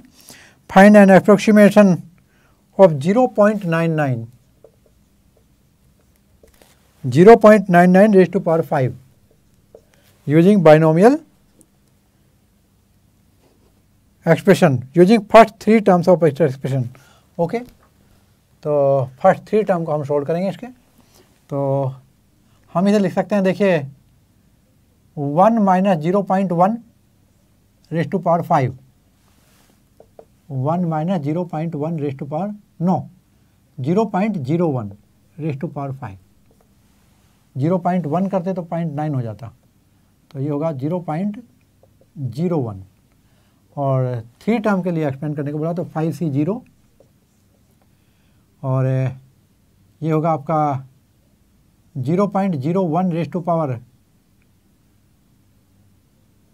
find an approximation of 0.99 raise to power 5 using binomial expression using first 3 terms of expression. Okay, तो फर्स्ट 3 टर्म को हम सोल्व करेंगे इसके, तो हम इसे लिख सकते हैं, देखिए 1 minus 0.1 raise to power 5, 1 minus 0.1 raise to power 0.01 raise to power 5। 0.1 करते तो 0.9 हो जाता, तो ये होगा 0.01। और 3 टर्म के लिए एक्सपेंड करने को बोला तो 5C0, और ये होगा आपका 0.01 raise to power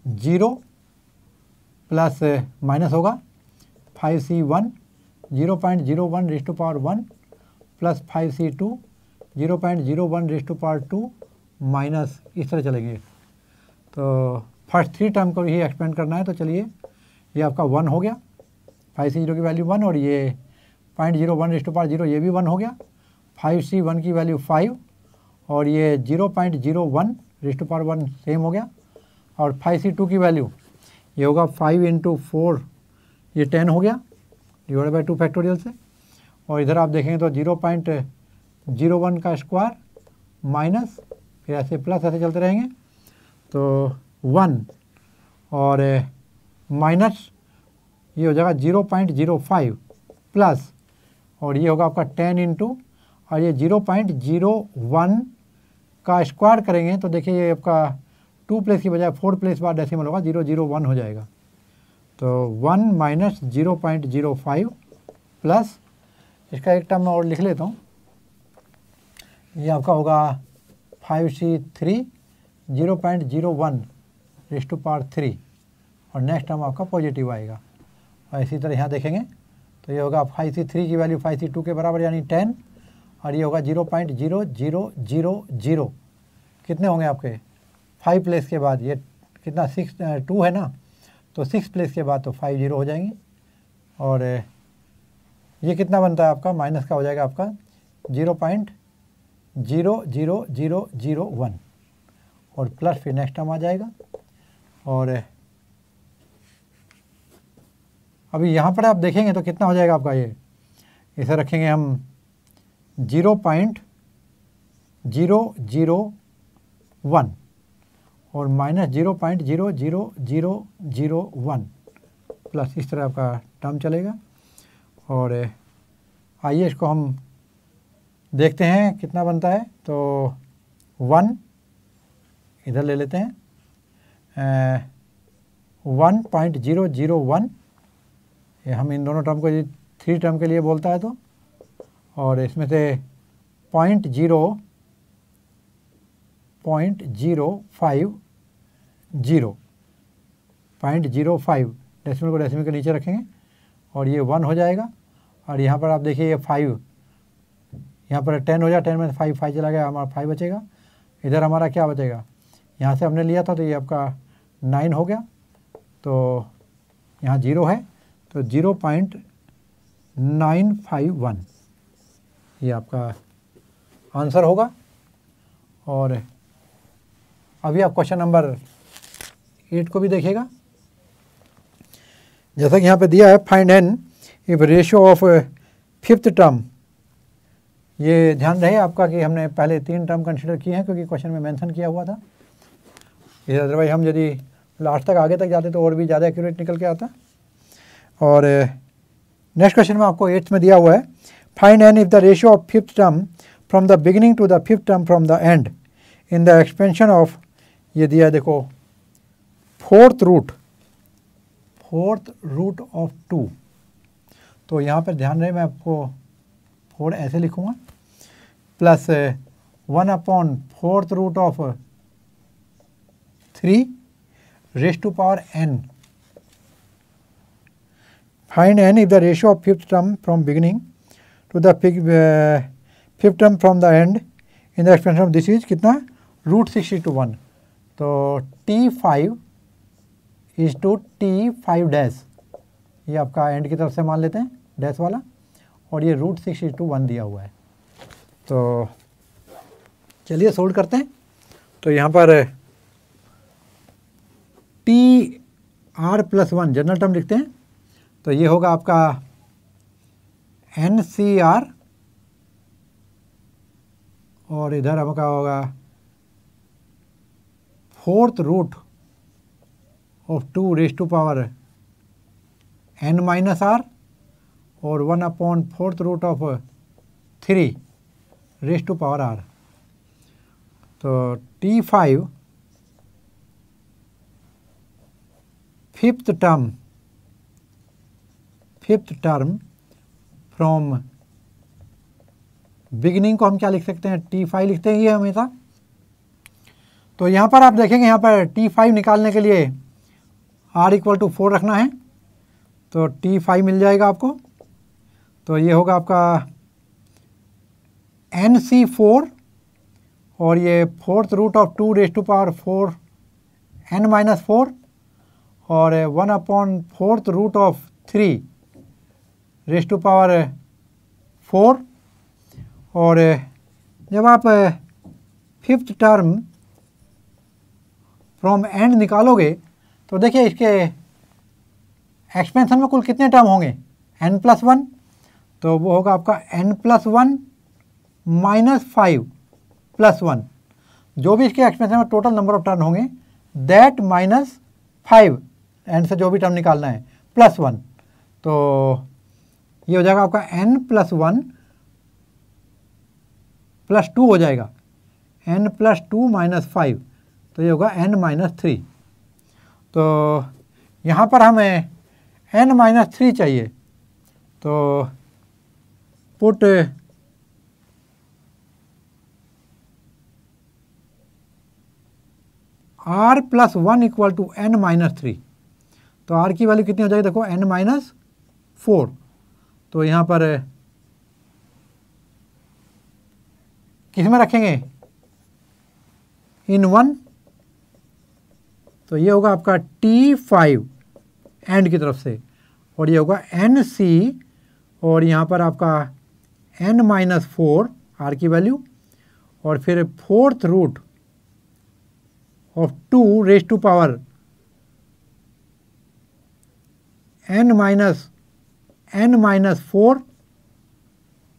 0 plus minus होगा 5C1 0.01 raise to power 1 plus 5C2 0.01 raise to power 2 minus, इस तरह चलेंगे। तो फर्स्ट 3 टर्म को ही एक्सपेंड करना है, तो चलिए ये आपका 1 हो गया, 5C0 की वैल्यू 1, और ये 0.01 रेज टू पावर 0 ये भी 1 हो गया, 5C1 की वैल्यू 5, और ये 0.01 रेज टू पावर 1 सेम हो गया, और 5C2 की वैल्यू ये होगा 5 इंटू 4 ये 10 हो गया डिवाइड बाई 2 फैक्टोरियल से, और इधर आप देखेंगे तो 0.01 का स्क्वायर माइनस, फिर ऐसे प्लस, ऐसे चलते रहेंगे, तो 1 और माइनस ये हो जाएगा 0.05 प्लस, और ये होगा आपका 10 इंटू, और ये 0.01 का स्क्वायर करेंगे तो देखिए ये आपका 2 प्लेस की बजाय 4 प्लेस बाद डेसिमल होगा, 001 हो जाएगा। तो 1 माइनस 0.05 प्लस, इसका एक टर्म मैं और लिख लेता हूँ, ये आपका होगा 5C3 0.01 रेज टू पावर 3, और नेक्स्ट टर्म आपका पॉजिटिव आएगा। और इसी तरह यहाँ देखेंगे तो ये होगा 5C3 की वैल्यू 5C2 के बराबर यानी 10, और ये होगा 0.0000, कितने होंगे आपके 5 प्लेस के बाद, ये कितना 2 है ना, तो 6 प्लेस के बाद तो 5 0 हो जाएंगे, और ये कितना बनता है आपका, माइनस का हो जाएगा आपका 0.00001, और प्लस फिर नेक्स्ट टर्म आ जाएगा। और अभी यहाँ पर आप देखेंगे तो कितना हो जाएगा आपका, ये इसे रखेंगे हम 0.001 और माइनस 0.00001 प्लस, इस तरह आपका टर्म चलेगा। और आइए इसको हम देखते हैं कितना बनता है, तो 1 इधर ले लेते हैं, 1.001, ये हम इन दोनों टर्म को 3 टर्म के लिए बोलता है तो, और इसमें से 0.050 0.05 डेसिमल को डेसिमल के नीचे रखेंगे, और ये 1 हो जाएगा। और यहाँ पर आप देखिए ये 5, यहाँ पर 10 हो जाए, 10 में 5 चला गया, हमारा 5 बचेगा, इधर हमारा क्या बचेगा, यहाँ से हमने लिया था तो ये आपका 9 हो गया, तो यहाँ 0 है तो 0.951 ये आपका आंसर होगा। और अभी आप क्वेश्चन नंबर 8 को भी देखिएगा, जैसा कि यहाँ पे दिया है, find n if ratio of 5th term. ये ध्यान रहे आपका कि हमने पहले 3 टर्म कंसिडर किए हैं क्योंकि क्वेश्चन में मेंशन किया हुआ था, अदरवाइज हम यदि लास्ट तक आगे तक जाते तो और भी ज़्यादा एक्यूरेट निकल के आता। और नेक्स्ट क्वेश्चन में आपको 8th में दिया हुआ है, find n if the ratio of 5th term from the beginning to the 5th term from the end in the expansion of, ये दिया है देखो, 4th रूट ऑफ 2। तो यहाँ पर ध्यान रहे, मैं आपको 4 ऐसे लिखूँगा, plus 1/4th root of 3 raise to power n। Find n if the ratio of 5th term from beginning to the 5th term from the end in the expansion of this is कितना, √6/1। तो T5 is to T5 dash, ये आपका and की तरफ से मान लेते हैं डैश वाला, और ये √6/1 दिया हुआ है। तो चलिए सोल्व करते हैं। तो यहाँ पर TR+1 जनरल टर्म लिखते हैं, तो ये होगा आपका NCR, और इधर आपका होगा 4th root of 2 raise to power n minus r और 1/4 root of 3 raise to power are. तो T5 fifth term from beginning को हम क्या लिख सकते हैं, T5 लिखते हैं ये हमेशा। तो यहाँ पर आप देखेंगे, यहाँ पर T5 निकालने के लिए R = 4 रखना है, तो T5 मिल जाएगा आपको। तो ये होगा आपका NC4 और ये 4th root of 2 raise to power 4 n-4 और 1/4 root of 3 raise to power 4। और जब आप फिफ्थ टर्म फ्रॉम एंड निकालोगे तो देखिए इसके एक्सपेंशन में कुल कितने टर्म होंगे, n+1, तो वो होगा आपका n+1 -5 +1। जो भी इसके एक्सपेंशन में टोटल नंबर ऑफ टर्म होंगे दैट -5 एंड से जो भी टर्म निकालना है +1, तो ये हो जाएगा आपका n+1 +2 हो जाएगा, n+2 -5, तो ये होगा n-3। तो यहाँ पर हमें n-3 चाहिए, तो पुट r+1 = n-3। तो r की वैल्यू कितनी हो जाएगी, देखो n-4। तो यहाँ पर किस में रखेंगे, इन 1, तो ये होगा आपका T5 एंड की तरफ से, और ये होगा NC और यहाँ पर आपका n-4 r की वैल्यू, और फिर 4th root of 2 raise to power n-4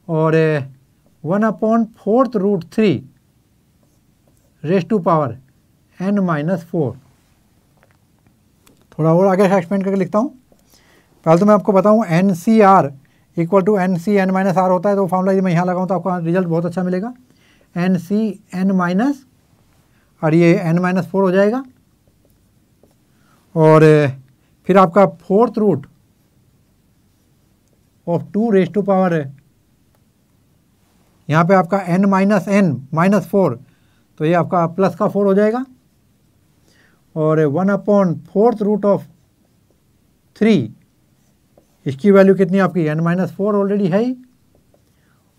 और 1/4 root 3 raise to power n-4। थोड़ा और आगे एक्सपेंड करके लिखता हूँ। पहले तो मैं आपको बताऊँ NCR = NCn-r होता है, तो फॉर्मूला यदि मैं यहाँ लगाऊँ तो आपका रिजल्ट बहुत अच्छा मिलेगा, NCn- और ये n-4 हो जाएगा, और फिर आपका 4th root of 2 raise to power, यहाँ पे आपका n-4, तो ये आपका प्लस का 4 हो जाएगा, और 1/4 रूट ऑफ 3, इसकी वैल्यू कितनी आपकी n-4 ऑलरेडी है ही,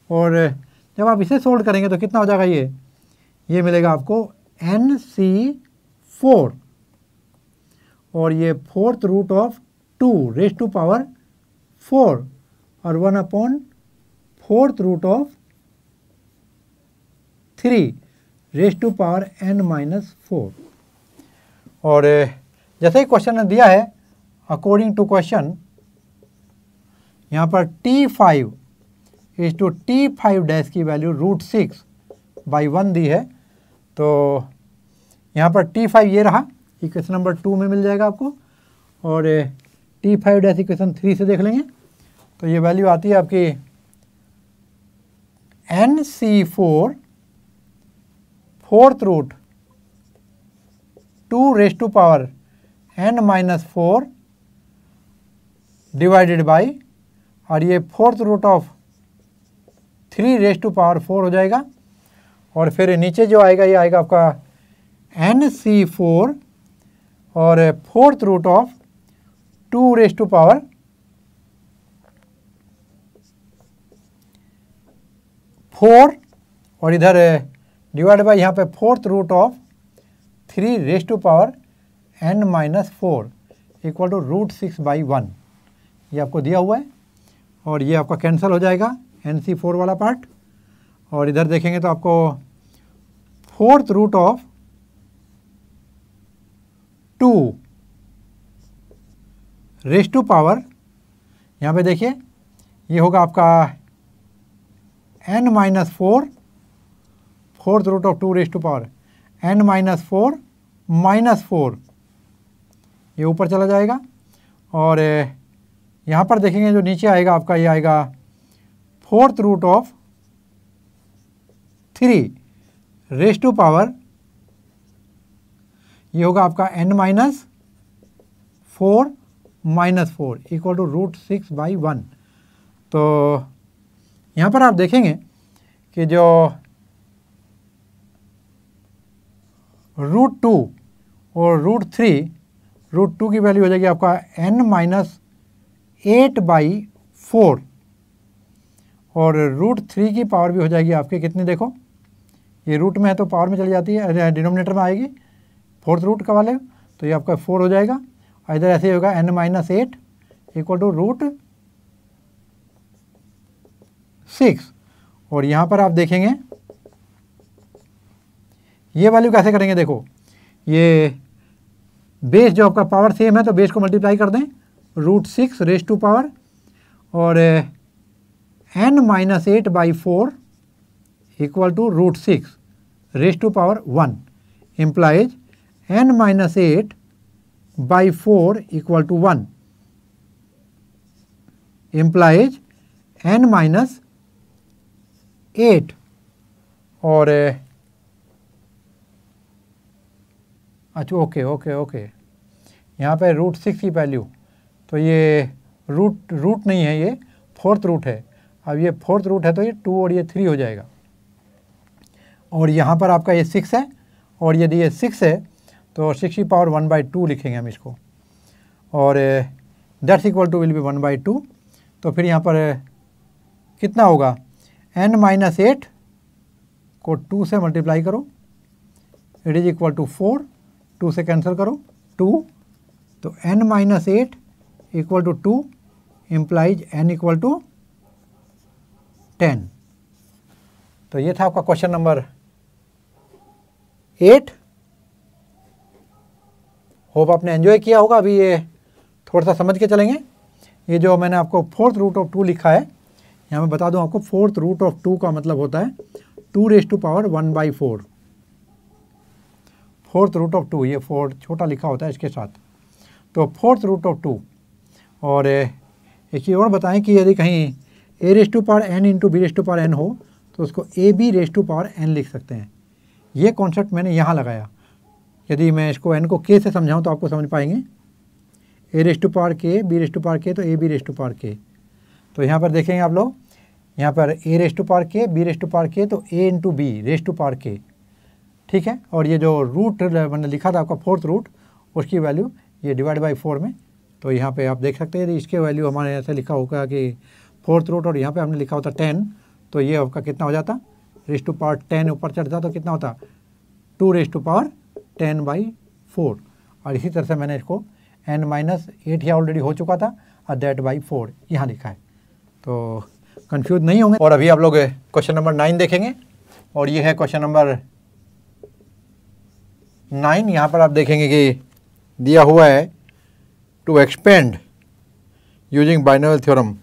और जब आप इसे सोल्व करेंगे तो कितना हो जाएगा, ये मिलेगा आपको NC4 और ये 4th root of 2 raise to power 4 और 1/4 root of 3 raise to power n-4। और जैसे ही क्वेश्चन ने दिया है, अकॉर्डिंग टू क्वेश्चन यहाँ पर T5 = T5 की वैल्यू √6/1 दी है, तो यहाँ पर T5 ये रहा, इक्वेशन नंबर 2 में मिल जाएगा आपको, और T5 इक्वेशन 3 से देख लेंगे, तो ये वैल्यू आती है आपकी NC4 4th root 2 raise to power n-4 divided by, और ये 4th root of 3 raise to power 4 हो जाएगा, और फिर नीचे जो आएगा ये आएगा आपका NC4 और 4th root of 2 raise to power 4 और इधर डिवाइड बाई यहाँ पे 4th root of 3 raise to power n-4 = √6/1, ये आपको दिया हुआ है, और ये आपका कैंसिल हो जाएगा NC4 वाला पार्ट, और इधर देखेंगे तो आपको 4th root of 2 raise to power, यहाँ पे देखिए ये होगा आपका n-4 4th root of 2 raise to power n-4 -4, ये ऊपर चला जाएगा, और यहाँ पर देखेंगे जो नीचे आएगा आपका, ये आएगा fourth root of 3 raise to power, ये होगा आपका n-4 -4 इक्वल टू √6/1। तो यहाँ पर आप देखेंगे कि जो √2 और √2 की वैल्यू हो जाएगी आपका n-8/4 और √3 की पावर भी हो जाएगी आपके कितनी, देखो ये रूट में है तो पावर में चली जाती है, डिनोमिनेटर में आएगी फोर्थ रूट का वाले, तो ये आपका 4 हो जाएगा। और इधर ऐसे ही होगा n-8 इक्वल टू √6। और यहाँ पर आप देखेंगे ये वैल्यू कैसे करेंगे, देखो ये बेस जो आपका पावर सेम है तो बेस को मल्टीप्लाई कर दें, √6 रेज टू पावर और n-8/4 equal to √6 raise to power 1 implies n-8/4 equal to 1 implies n-8 और अच्छा ओके यहाँ पे √6 की वैल्यू, तो ये रूट नहीं है, ये फोर्थ रूट है। अब ये फोर्थ रूट है तो ये 2 और ये 3 हो जाएगा। और यहाँ पर आपका ये 6 है और यदि ये 6 है तो 6 की पावर 1/2 लिखेंगे हम इसको, और that's equal to will be 1/2। तो फिर यहाँ पर कितना होगा, n-8 को 2 से मल्टीप्लाई करो, इट इज इक्वल टू 4, 2 से कैंसिल करो 2, तो n-8 equal to 2 implies n equal to 10। तो ये था आपका क्वेश्चन नंबर 8। होप आपने एंजॉय किया होगा। अभी ये थोड़ा सा समझ के चलेंगे। ये जो मैंने आपको फोर्थ रूट ऑफ 2 लिखा है, यहाँ मैं बता दूं आपको, फोर्थ रूट ऑफ 2 का मतलब होता है 2 raise to power 1/4। Fourth root of 2, ये 4 छोटा लिखा होता है इसके साथ, तो फोर्थ रूट ऑफ 2। और एक चीज़ और बताएं कि यदि कहीं a raise to power n into B raise to power n हो तो उसको ab raise to power n लिख सकते हैं। ये कॉन्सेप्ट मैंने यहाँ लगाया। यदि मैं इसको n को k से समझाऊँ तो आपको समझ पाएंगे, a raise to power k, b raise to power k, तो ab raise to power k। तो यहाँ पर देखेंगे आप लोग, यहाँ पर a raise to power k, b raise to power k, तो a into B raise to power k, ठीक है। और ये जो रूट मैंने लिखा था आपका फोर्थ रूट, उसकी वैल्यू ये डिवाइड बाई 4 में, तो यहाँ पे आप देख सकते हैं इसके वैल्यू हमारे ऐसे लिखा होगा कि फोर्थ रूट, और यहाँ पे हमने लिखा होता 10, तो ये आपका कितना हो जाता, रेज टू पावर 10 ऊपर चढ़ता तो कितना होता 2 रेज टू पावर 10/4। और इसी तरह से मैंने इसको n-8 यहाँ ऑलरेडी हो चुका था और दैट बाई 4 यहाँ लिखा है, तो कंफ्यूज नहीं होंगे। और अभी आप लोग क्वेश्चन नंबर 9 देखेंगे, और ये है क्वेश्चन नंबर 9। यहाँ पर आप देखेंगे कि दिया हुआ है to expand using binomial theorem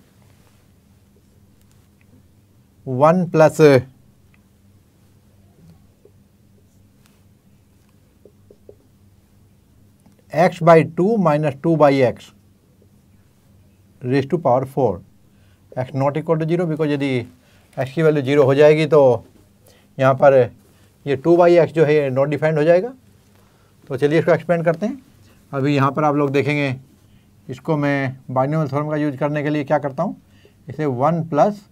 1 plus x/2 minus 2/x raise to power 4, x not equal to 0, because यदि x की वैल्यू 0 हो जाएगी तो यहाँ पर ये 2/x जो है नॉट डिफाइंड हो जाएगा। तो चलिए इसको एक्सपेंड करते हैं। अभी यहाँ पर आप लोग देखेंगे, इसको मैं बाइनोमियल थ्योरम का यूज करने के लिए क्या करता हूँ, इसे 1 प्लस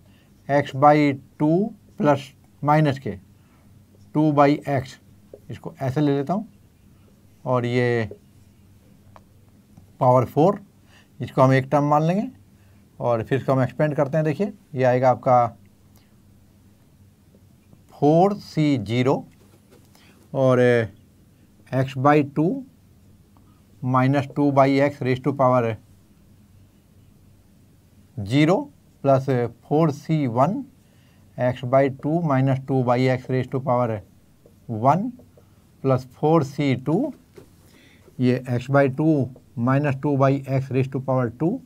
x/2 प्लस माइनस के 2/x, इसको ऐसे ले लेता हूँ, और ये पावर 4, इसको हम एक टर्म मान लेंगे, और फिर इसको हम एक्सपेंड करते हैं। देखिए ये आएगा आपका 4c0 और x/2 minus 2/x raise to power 0 plus 4c1 x/2 minus 2/x raise to power 1 plus 4c2, ये x/2 minus 2/x raise to power 2,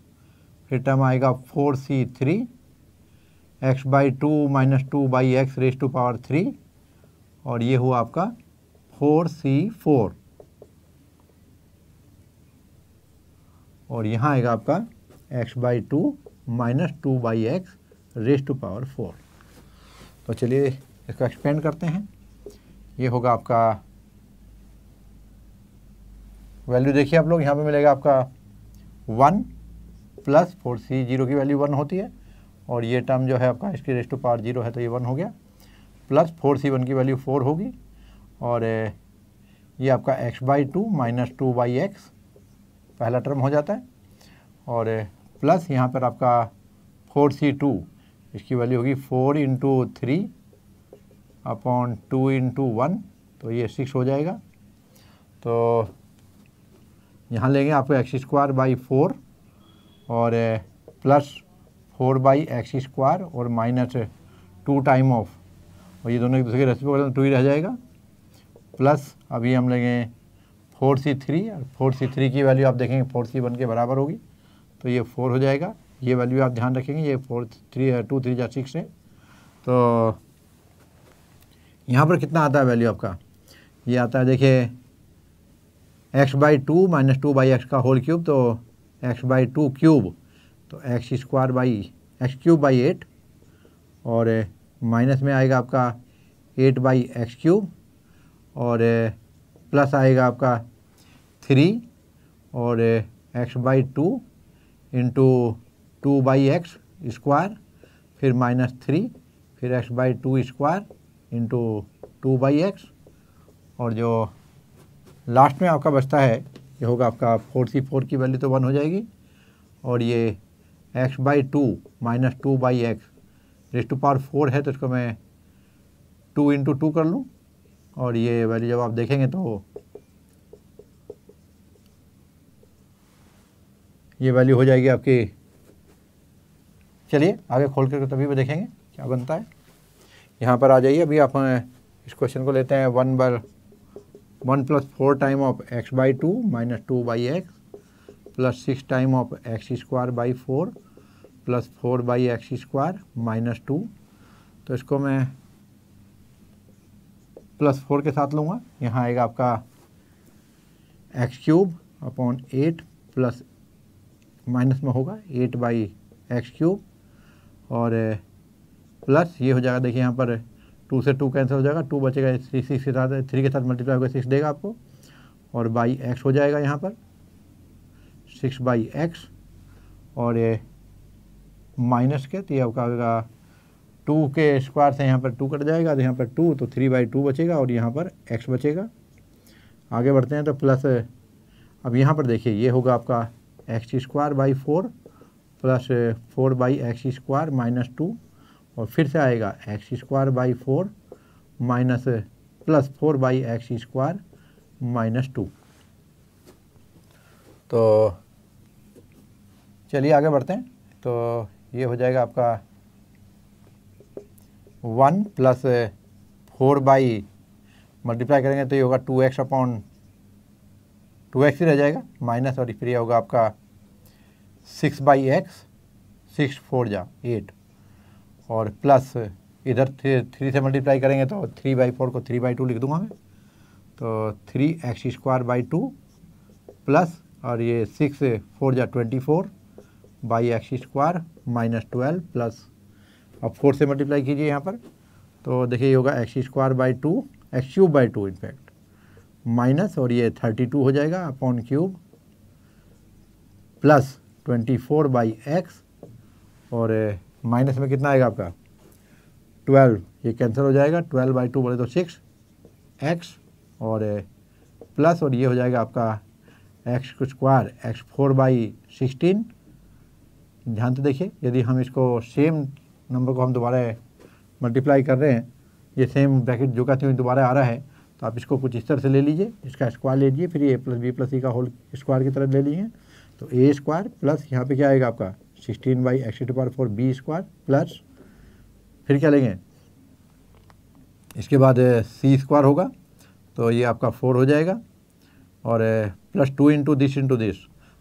फिर टर्म आएगा 4c3 x/2 minus 2/x raise to power 3, और ये हुआ आपका 4c4, और यहाँ आएगा आपका x/2 minus 2/x rays to power 4। तो चलिए इसको एक्सपेंड करते हैं। ये होगा आपका वैल्यू, देखिए आप लोग यहाँ पे मिलेगा आपका 1 प्लस 4c, 0 की वैल्यू 1 होती है, और ये टर्म जो है आपका इसकी रेज़ टू पावर 0 है तो ये 1 हो गया, प्लस 4c, 1 की वैल्यू 4 होगी, और ये आपका x/2 माइनस 2/x पहला टर्म हो जाता है, और प्लस यहाँ पर आपका 4c2, इसकी वैल्यू होगी 4 इंटू 3 अपॉन 2 इंटू 1, तो ये 6 हो जाएगा। तो यहाँ लेंगे आपको x²/4 और प्लस 4/x² और माइनस 2 टाइम ऑफ, और ये दोनों एक दूसरे के रेसिप्रोकल 2 ही रह जाएगा, प्लस अभी हम लेंगे 4c3, और 4c3 की वैल्यू आप देखेंगे 4c1 के बराबर होगी, तो ये 4 हो जाएगा। ये वैल्यू आप ध्यान रखेंगे, ये 2 3 जा 6 है। तो यहाँ पर कितना आता है वैल्यू आपका, ये आता है देखिए x/2 माइनस 2/x का होल क्यूब, तो x/2 क्यूब, तो x3/8, और माइनस में आएगा आपका 8/x3, और प्लस आएगा आपका 3 और x/2 इंटू 2/x², फिर माइनस 3, फिर x/2² इंटू 2/x, और जो लास्ट में आपका बचता है ये होगा आपका 4c4 की वैल्यू तो 1 हो जाएगी, और ये x/2 minus 2/x rays to power 4 है, तो इसको मैं 2 इंटू 2 कर लूँ, और ये वैल्यू जब आप देखेंगे तो ये वैल्यू हो जाएगी आपकी। चलिए आगे खोल कर तभी भी देखेंगे क्या बनता है। यहाँ पर आ जाइए, अभी आप इस क्वेश्चन को लेते हैं 1 plus 4 time of x/2 minus 2/x plus 6 time of x²/4 plus 4/x² minus 2। तो इसको मैं प्लस 4 के साथ लूँगा, यहाँ आएगा आपका x³ अपॉन 8 प्लस माइनस में होगा 8/x³, और प्लस ये हो जाएगा, देखिए यहाँ पर 2 से 2 कैंसिल हो जाएगा, 2 बचेगा, 3 के साथ मल्टीप्लाई होगा 6 देगा आपको, और बाई x हो जाएगा यहाँ पर 6/x, और ये माइनस के, तो ये आपका होगा 2 के स्क्वायर से यहाँ पर 2 कट जाएगा, तो यहाँ पर 2, तो 3/2 बचेगा, और यहाँ पर x बचेगा। आगे बढ़ते हैं तो प्लस, अब यहाँ पर देखिए ये होगा आपका x²/4 प्लस 4/x² माइनस 2, और फिर से आएगा x²/4 minus plus 4/x² minus 2। तो चलिए आगे बढ़ते हैं। तो ये हो जाएगा आपका 1 प्लस 4 बाई मल्टीप्लाई करेंगे तो ये होगा 2x अपॉन 2x ही रह जाएगा माइनस, और फिर ये होगा आपका 6/x, 6 4 जा 8, और प्लस इधर 3 से मल्टीप्लाई करेंगे तो 3/4 को 3/2 लिख दूंगा मैं, तो 3x² प्लस, और ये 6 4 जा 24/x² माइनस 12 प्लस, अब 4 से मल्टीप्लाई कीजिए यहाँ पर, तो देखिए ये होगा x²/2 x³ इनफैक्ट माइनस, और ये 32 हो जाएगा अपॉन क्यूब प्लस 24/x, और माइनस में कितना आएगा आपका 12, ये कैंसिल हो जाएगा, 12/2 बोले तो 6x, और प्लस, और ये हो जाएगा आपका x² x4/16। ध्यान से देखिए, यदि हम इसको सेम नंबर को हम दोबारा मल्टीप्लाई कर रहे हैं, ये सेम ब्रैकेट जो कहते हैं दोबारा आ रहा है, तो आप इसको कुछ इस तरह से ले लीजिए, इसका स्क्वायर ले लीजिए, फिर ये प्लस बी प्लस सी का होल स्क्वायर की तरफ ले लीजिए, तो a² प्लस यहाँ पे क्या आएगा आपका 16/x⁴ b² प्लस, फिर क्या लेंगे इसके बाद c² होगा, तो ये आपका 4 हो जाएगा, और प्लस 2 इंटू दिस,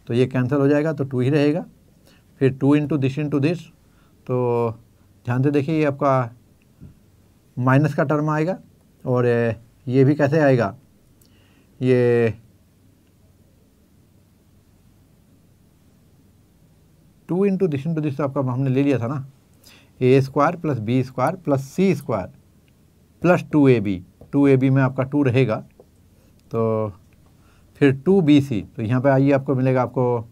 तो ये कैंसिल हो जाएगा, तो 2 ही रहेगा, फिर 2 इंटू दिस, तो ध्यान से देखिए ये आपका माइनस का टर्म आएगा, और ये भी कैसे आएगा, ये 2 इंटू दिस आपका हमने ले लिया था ना, a square plus b square plus c square plus 2ab में आपका 2 रहेगा, तो फिर 2bc, तो यहाँ पे आइए आपको मिलेगा आपको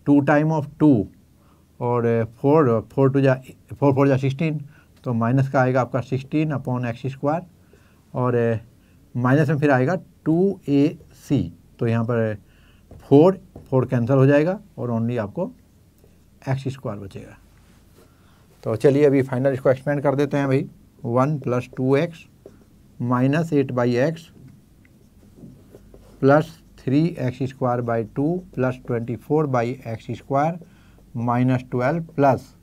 2 टाइम ऑफ 2 और 4 जा 16, तो माइनस का आएगा आपका 16 अपॉन एक्स स्क्वायर और माइनस में फिर आएगा 2ac, तो यहाँ पर 4 कैंसिल हो जाएगा और ओनली आपको एक्स स्क्वायर बचेगा। तो चलिए अभी फाइनल इसको एक्सपेंड कर देते हैं भाई। 1 plus 2x minus 8/x plus 3x square by 2 plus 24/x square minus 12 plus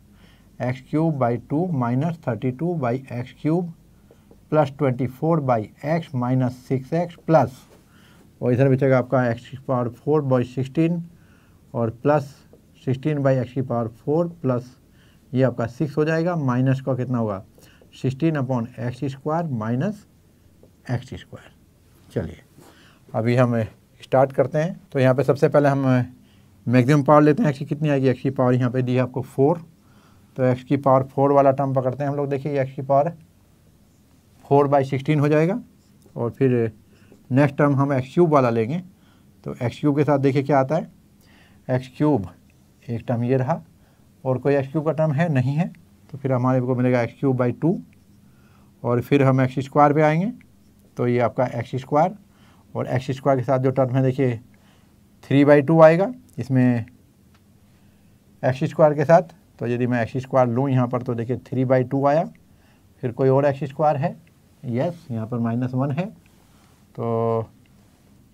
x cube by 2 minus 32/x cube plus 24/x minus 6x plus, और इधर बचेगा आपका x की पावर 4/16 और प्लस 16/x⁴ प्लस ये आपका 6 हो जाएगा, माइनस का कितना होगा 16 upon x square minus x square. चलिए अभी हम स्टार्ट करते हैं। तो यहाँ पे सबसे पहले हम मैक्सिमम पावर लेते हैं। एक्स की कितनी आएगी, एक्स की पावर यहाँ पे दी है आपको 4, तो एक्स की पावर 4 वाला टर्म पकड़ते हैं हम लोग। देखिए एक्स की पावर 4/16 हो जाएगा और फिर नेक्स्ट टर्म हम एक्स क्यूब वाला लेंगे, तो एक्स क्यूब के साथ देखिए क्या आता है, एक्स क्यूब एक टर्म ये रहा और कोई एक्स क्यूब का टर्म है नहीं है, तो फिर हमारे को मिलेगा एक्स क्यूब बाई 2 और फिर हम एक्स स्क्वायर पे आएंगे, तो ये आपका एक्स स्क्वायर और एक्स स्क्वायर के साथ जो टर्म है देखिए 3/2 आएगा इसमें एक्स स्क्वायर के साथ। तो यदि मैं एक्स स्क्वायर लूँ यहाँ पर तो देखिए 3/2 आया, फिर कोई और एक्स स्क्वायर है, यस यहाँ पर -1 है, तो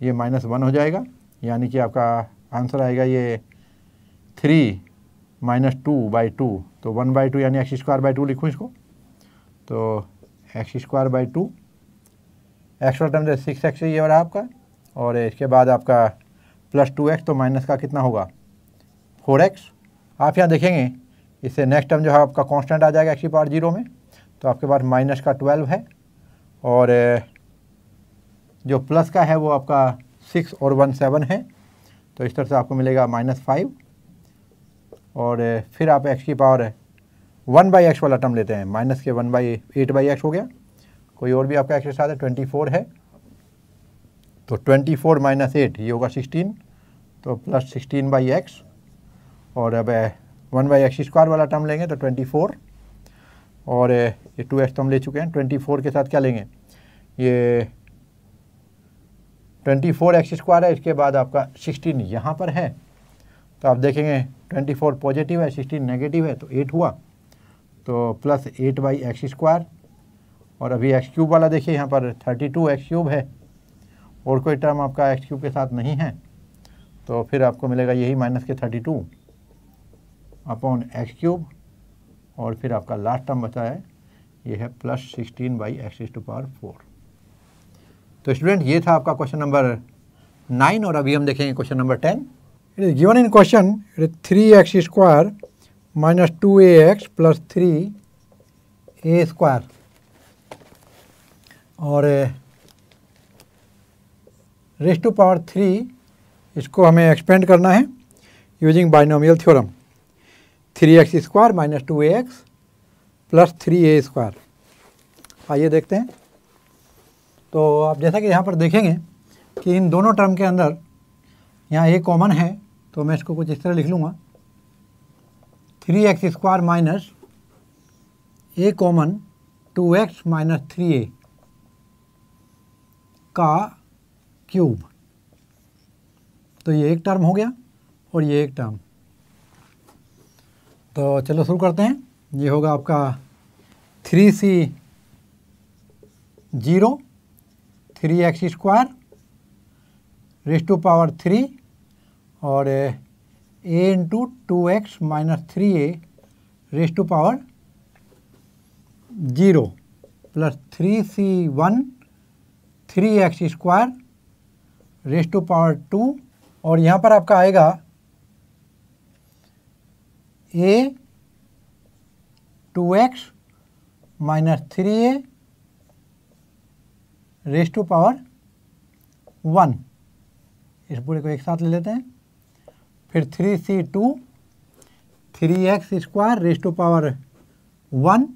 ये -1 हो जाएगा, यानी कि आपका आंसर आएगा ये 3 - 2/2, तो 1/2 यानी एक्स स्क्वायर बाई 2 लिखूँ इसको, तो एक्स स्क्वायर बाई 2, एक्स वाला टर्म 6x ये हो रहा आपका, और इसके बाद आपका प्लस 2x, तो माइनस का कितना होगा 4x। आप यहाँ देखेंगे इससे नेक्स्ट टर्म जो है आपका कांस्टेंट आ जाएगा एक्स की पावर 0 में, तो आपके पास माइनस का 12 है और जो प्लस का है वो आपका 6 और 1 7 है, तो इस तरह से आपको मिलेगा -5 और फिर आप एक्स की पावर 1/x वाला टर्म लेते हैं, माइनस के 1/8/x हो गया, कोई और भी आपका एक्स के साथ है 24 है, तो 24 - 8 ये होगा 16, तो प्लस 16/x और अब 1/x² वाला टर्म लेंगे तो 24 और ये 2x तो हम ले चुके हैं, 24 के साथ क्या लेंगे, ये 24x² है, इसके बाद आपका 16 यहाँ पर है, तो आप देखेंगे 24 पॉजिटिव है 16 नेगेटिव है, तो 8 हुआ, तो प्लस 8/x² और अभी एक्स क्यूब वाला देखिए यहाँ पर 32x³ है और कोई टर्म आपका एक्स क्यूब के साथ नहीं है, तो फिर आपको मिलेगा यही माइनस के 32 अपॉन x³ और फिर आपका लास्ट टर्म बचा है ये है प्लस 16/x⁴। तो स्टूडेंट ये था आपका क्वेश्चन नंबर 9 और अभी हम देखेंगे question number 10। It is given in question 3x² minus 2ax plus 3a² और रेज़ टू पावर 3 इसको हमें एक्सपेंड करना है using binomial theorem. 3x² minus 2ax plus 3a²। आइए देखते हैं। तो आप जैसा कि यहाँ पर देखेंगे कि इन दोनों टर्म के अंदर यहाँ a कॉमन है, तो मैं इसको कुछ इस तरह लिख लूँगा 3x² minus a common 2x minus 3a का क्यूब, तो ये एक टर्म हो गया और ये एक टर्म। तो चलो शुरू करते हैं। ये होगा आपका 3c 0 3x² raise to power 3 और a into 2x minus 3a raise to power 0 plus 3c1 3x² raise to power 2 और यहाँ पर आपका आएगा a 2x minus 3a raise to power 1, इस पूरे को एक साथ ले लेते हैं। फिर 3c2 3x square raise to power 1,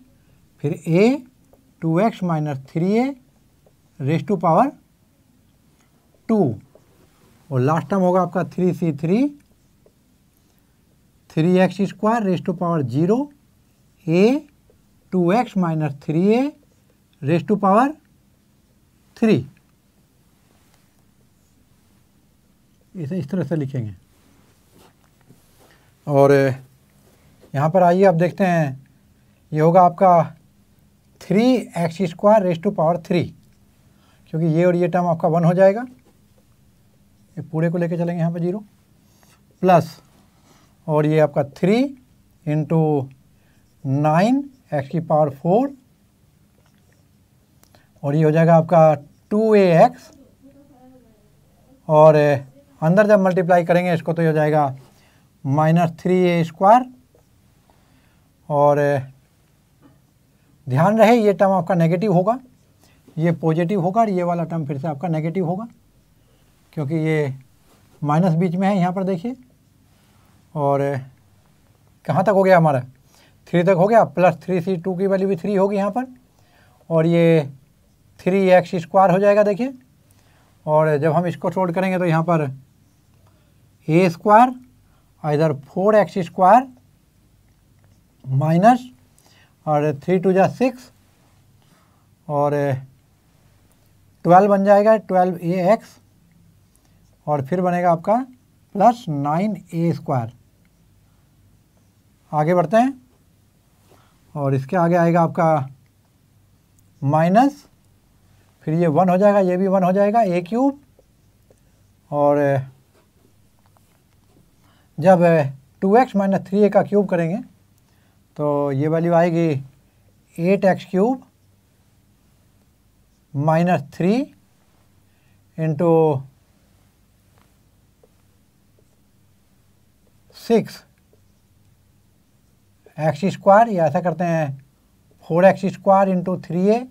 फिर a 2x minus 3a raise to power 2, और लास्ट टर्म होगा आपका 3c3 3x square raise to power 0 a 2x minus 3a raise to power 3। इसे इस तरह से लिखेंगे। और यहाँ पर आइए अब देखते हैं, ये होगा आपका 3x square raise to power 3, क्योंकि ये और ये टर्म आपका 1 हो जाएगा, ये पूरे को लेके चलेंगे यहाँ पर 0 प्लस, और ये आपका 3 इंटू 9x की पावर 4, और ये हो जाएगा आपका 2ax, और अंदर जब मल्टीप्लाई करेंगे इसको तो ये हो जाएगा माइनस 3a स्क्वायर, और ध्यान रहे ये टर्म आपका नेगेटिव होगा, ये पॉजिटिव होगा, और ये वाला टर्म फिर से आपका नेगेटिव होगा, क्योंकि ये माइनस बीच में है यहाँ पर देखिए। और कहाँ तक हो गया हमारा, 3 तक हो गया, प्लस 3c2 की वैल्यू भी 3 होगी यहाँ पर, और ये 3x स्क्वायर हो जाएगा देखिए। और जब हम इसको सोल्व करेंगे तो यहाँ पर a स्क्वायर इधर 4x स्क्वायर माइनस, और 3 2 जा 6, और 12 बन जाएगा 12ax, और फिर बनेगा आपका प्लस 9a स्क्वायर। आगे बढ़ते हैं, और इसके आगे आएगा आपका माइनस, फिर ये 1 हो जाएगा, ये भी 1 हो जाएगा, a क्यूब, और जब 2x माइनस 3a का क्यूब करेंगे तो ये वैल्यू आएगी 8x cube minus 3 into 6 x square, या ऐसा करते हैं 4x स्क्वायर इंटू 3a,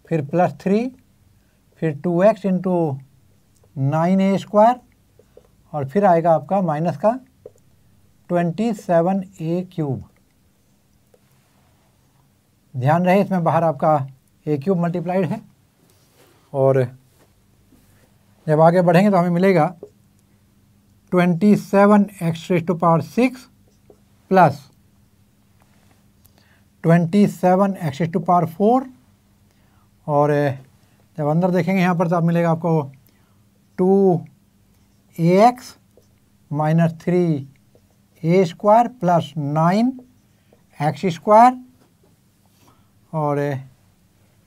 फिर प्लस 3, फिर 2x इंटू 9a स्क्वायर, और फिर आएगा आपका माइनस का 27a क्यूब। ध्यान रहे इसमें बाहर आपका a क्यूब मल्टीप्लाइड है। और जब आगे बढ़ेंगे तो हमें मिलेगा 27x raise to power 6 plus 27x raise to power 4, और जब अंदर देखेंगे यहाँ पर तो आप मिलेगा आपको 2ax minus 3a square plus 9x square, और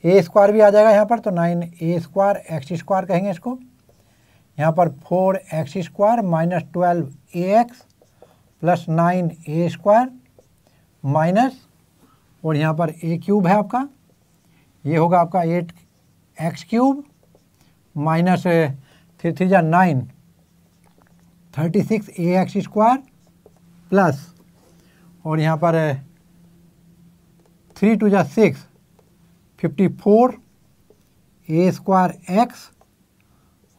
a स्क्वायर भी आ जाएगा यहाँ पर, तो 9a स्क्वायर x स्क्वायर कहेंगे इसको। यहाँ पर 4x square minus 12ax plus 9a square minus, और यहाँ पर a क्यूब है आपका, ये होगा आपका 8x क्यूब माइनस 3 3 जा 9 36ax स्क्वायर प्लस, और यहाँ पर 3 2 जा 6 54a स्क्वायर x,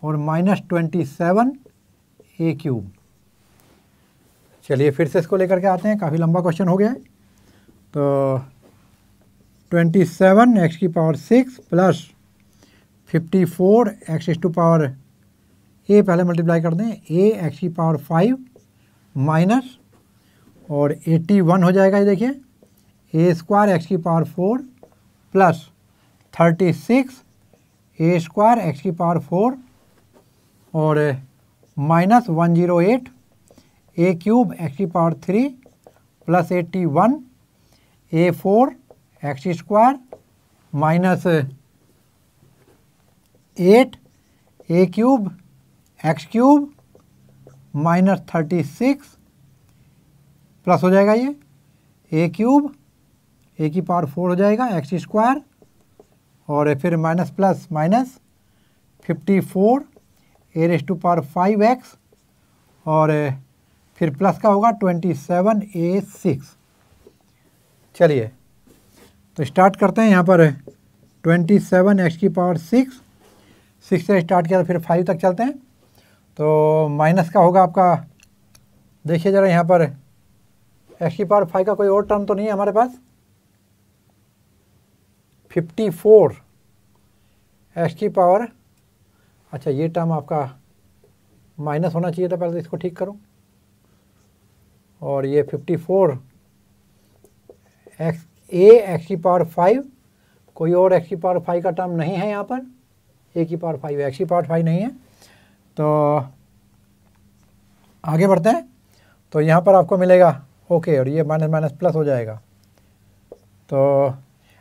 और माइनस 27a क्यूब। चलिए फिर से इसको लेकर के आते हैं, काफ़ी लंबा क्वेश्चन हो गया है। तो 27x की power 6 plus 54x to power a पहले मल्टीप्लाई कर दें, a x की पावर 5 माइनस, और 81 हो जाएगा ये देखिए, a स्क्वायर x की power 4 plus 36a square x की पावर 4, और माइनस 108 a क्यूब x की power 3 plus 81 a4 x square minus 8 a cube x cube minus 36 plus हो जाएगा ये a क्यूब a की पावर 4 हो जाएगा x स्क्वायर, और फिर minus plus minus 54 a raise to power 5x, और फिर प्लस का होगा 27a6। चलिए तो स्टार्ट करते हैं। यहाँ पर 27x की पावर 6 से स्टार्ट किया तो फिर 5 तक चलते हैं। तो माइनस का होगा आपका, देखिए ज़रा यहाँ पर एक्स की पावर 5 का कोई और टर्म तो नहीं है हमारे पास। 54 एक्स की पावर, अच्छा ये टर्म आपका माइनस होना चाहिए था, पहले तो इसको ठीक करो। और ये 54 एक्स की पावर 5, कोई और एक्स की पावर 5 का टर्म नहीं है यहाँ पर, ए की पावर 5 है, एक्स की पावर 5 नहीं है। तो आगे बढ़ते हैं। तो यहाँ पर आपको मिलेगा ओके, और ये माइनस माइनस प्लस हो जाएगा। तो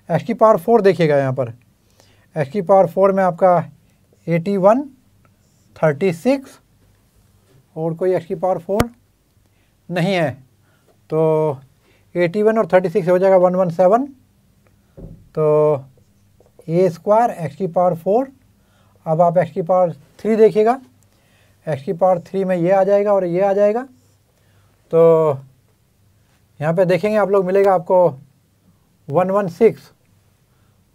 एक्स की पावर 4 देखिएगा यहाँ पर, एक्स की पावर 4 में आपका 81, 36 और कोई एक्स की पावर 4 नहीं है। तो 81 और 36 हो जाएगा 117। तो ए स्क्वायर एक्स की पावर 4। अब आप एक्स की पावर 3 देखिएगा, एक्स की पावर 3 में ये आ जाएगा और ये आ जाएगा। तो यहाँ पे देखेंगे आप लोग, मिलेगा आपको 116।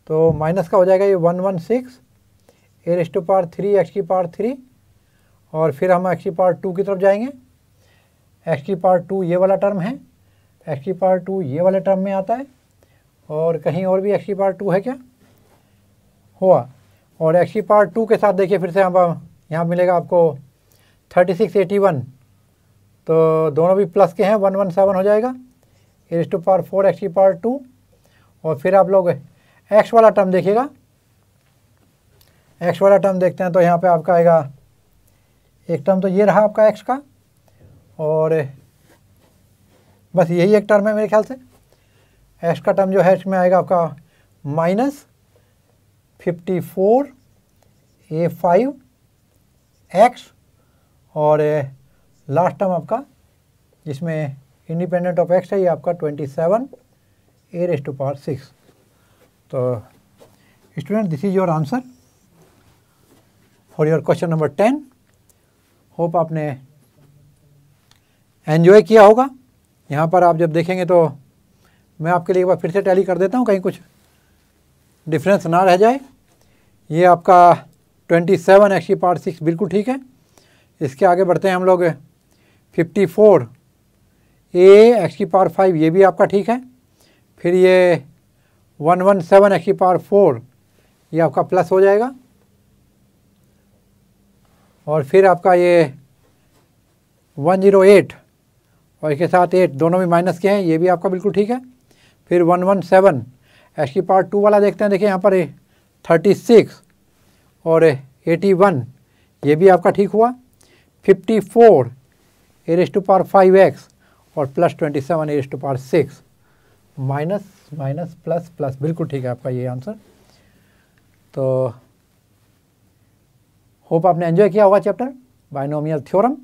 तो माइनस का हो जाएगा ये 116 ए रेज़ टू पावर 3 एक्स की पावर 3। और फिर हम एक्स की पावर 2 की तरफ जाएंगे। एक्स की पावर 2 ये वाला टर्म है, एक्स की पावर 2 ये वाले टर्म में आता है। और कहीं और भी एक्स की पावर 2 है क्या? हुआ। और एक्स की पावर 2 के साथ देखिए फिर से यहाँ मिलेगा आपको 36, 81। तो दोनों भी प्लस के हैं, 117 हो जाएगा ए रेज़ टू पावर 4 एक्स की पावर 2। और फिर आप लोग एक्स वाला टर्म देखिएगा, एक्स वाला टर्म देखते हैं। तो यहाँ पे आपका आएगा एक टर्म, तो ये रहा आपका एक्स का, और बस यही एक टर्म है मेरे ख्याल से। एक्स का टर्म जो है इसमें आएगा आपका माइनस 54 A5 एक्स, और लास्ट टर्म आपका जिसमें इंडिपेंडेंट ऑफ एक्स है ये आपका 27 ए रेज़ टू पावर 6। तो student this is your answer for your question number 10। Hope आपने एंजॉय किया होगा। यहाँ पर आप जब देखेंगे तो मैं आपके लिए एक बार फिर से टैली कर देता हूँ, कहीं कुछ डिफरेंस ना रह जाए। ये आपका 27 एक्स की पावर 6 बिल्कुल ठीक है। इसके आगे बढ़ते हैं हम लोग, 54 ए एक्स की पावर 5 ये भी आपका ठीक है। फिर ये 117 एक्स की पावर 4 ये आपका प्लस हो जाएगा। और फिर आपका ये 108 और इसके साथ 8 दोनों भी माइनस के हैं, ये भी आपका बिल्कुल ठीक है। फिर 117 एक्स की पावर 2 वाला देखते हैं, देखिए यहाँ पर 36 और 81 ये भी आपका ठीक हुआ। 54 A raise to power 5 X और plus 27 A raise to power 6, minus minus plus plus, बिल्कुल ठीक है आपका ये आंसर। तो होप आपने एंजॉय किया होगा चैप्टर बाइनोमियल थ्योरम।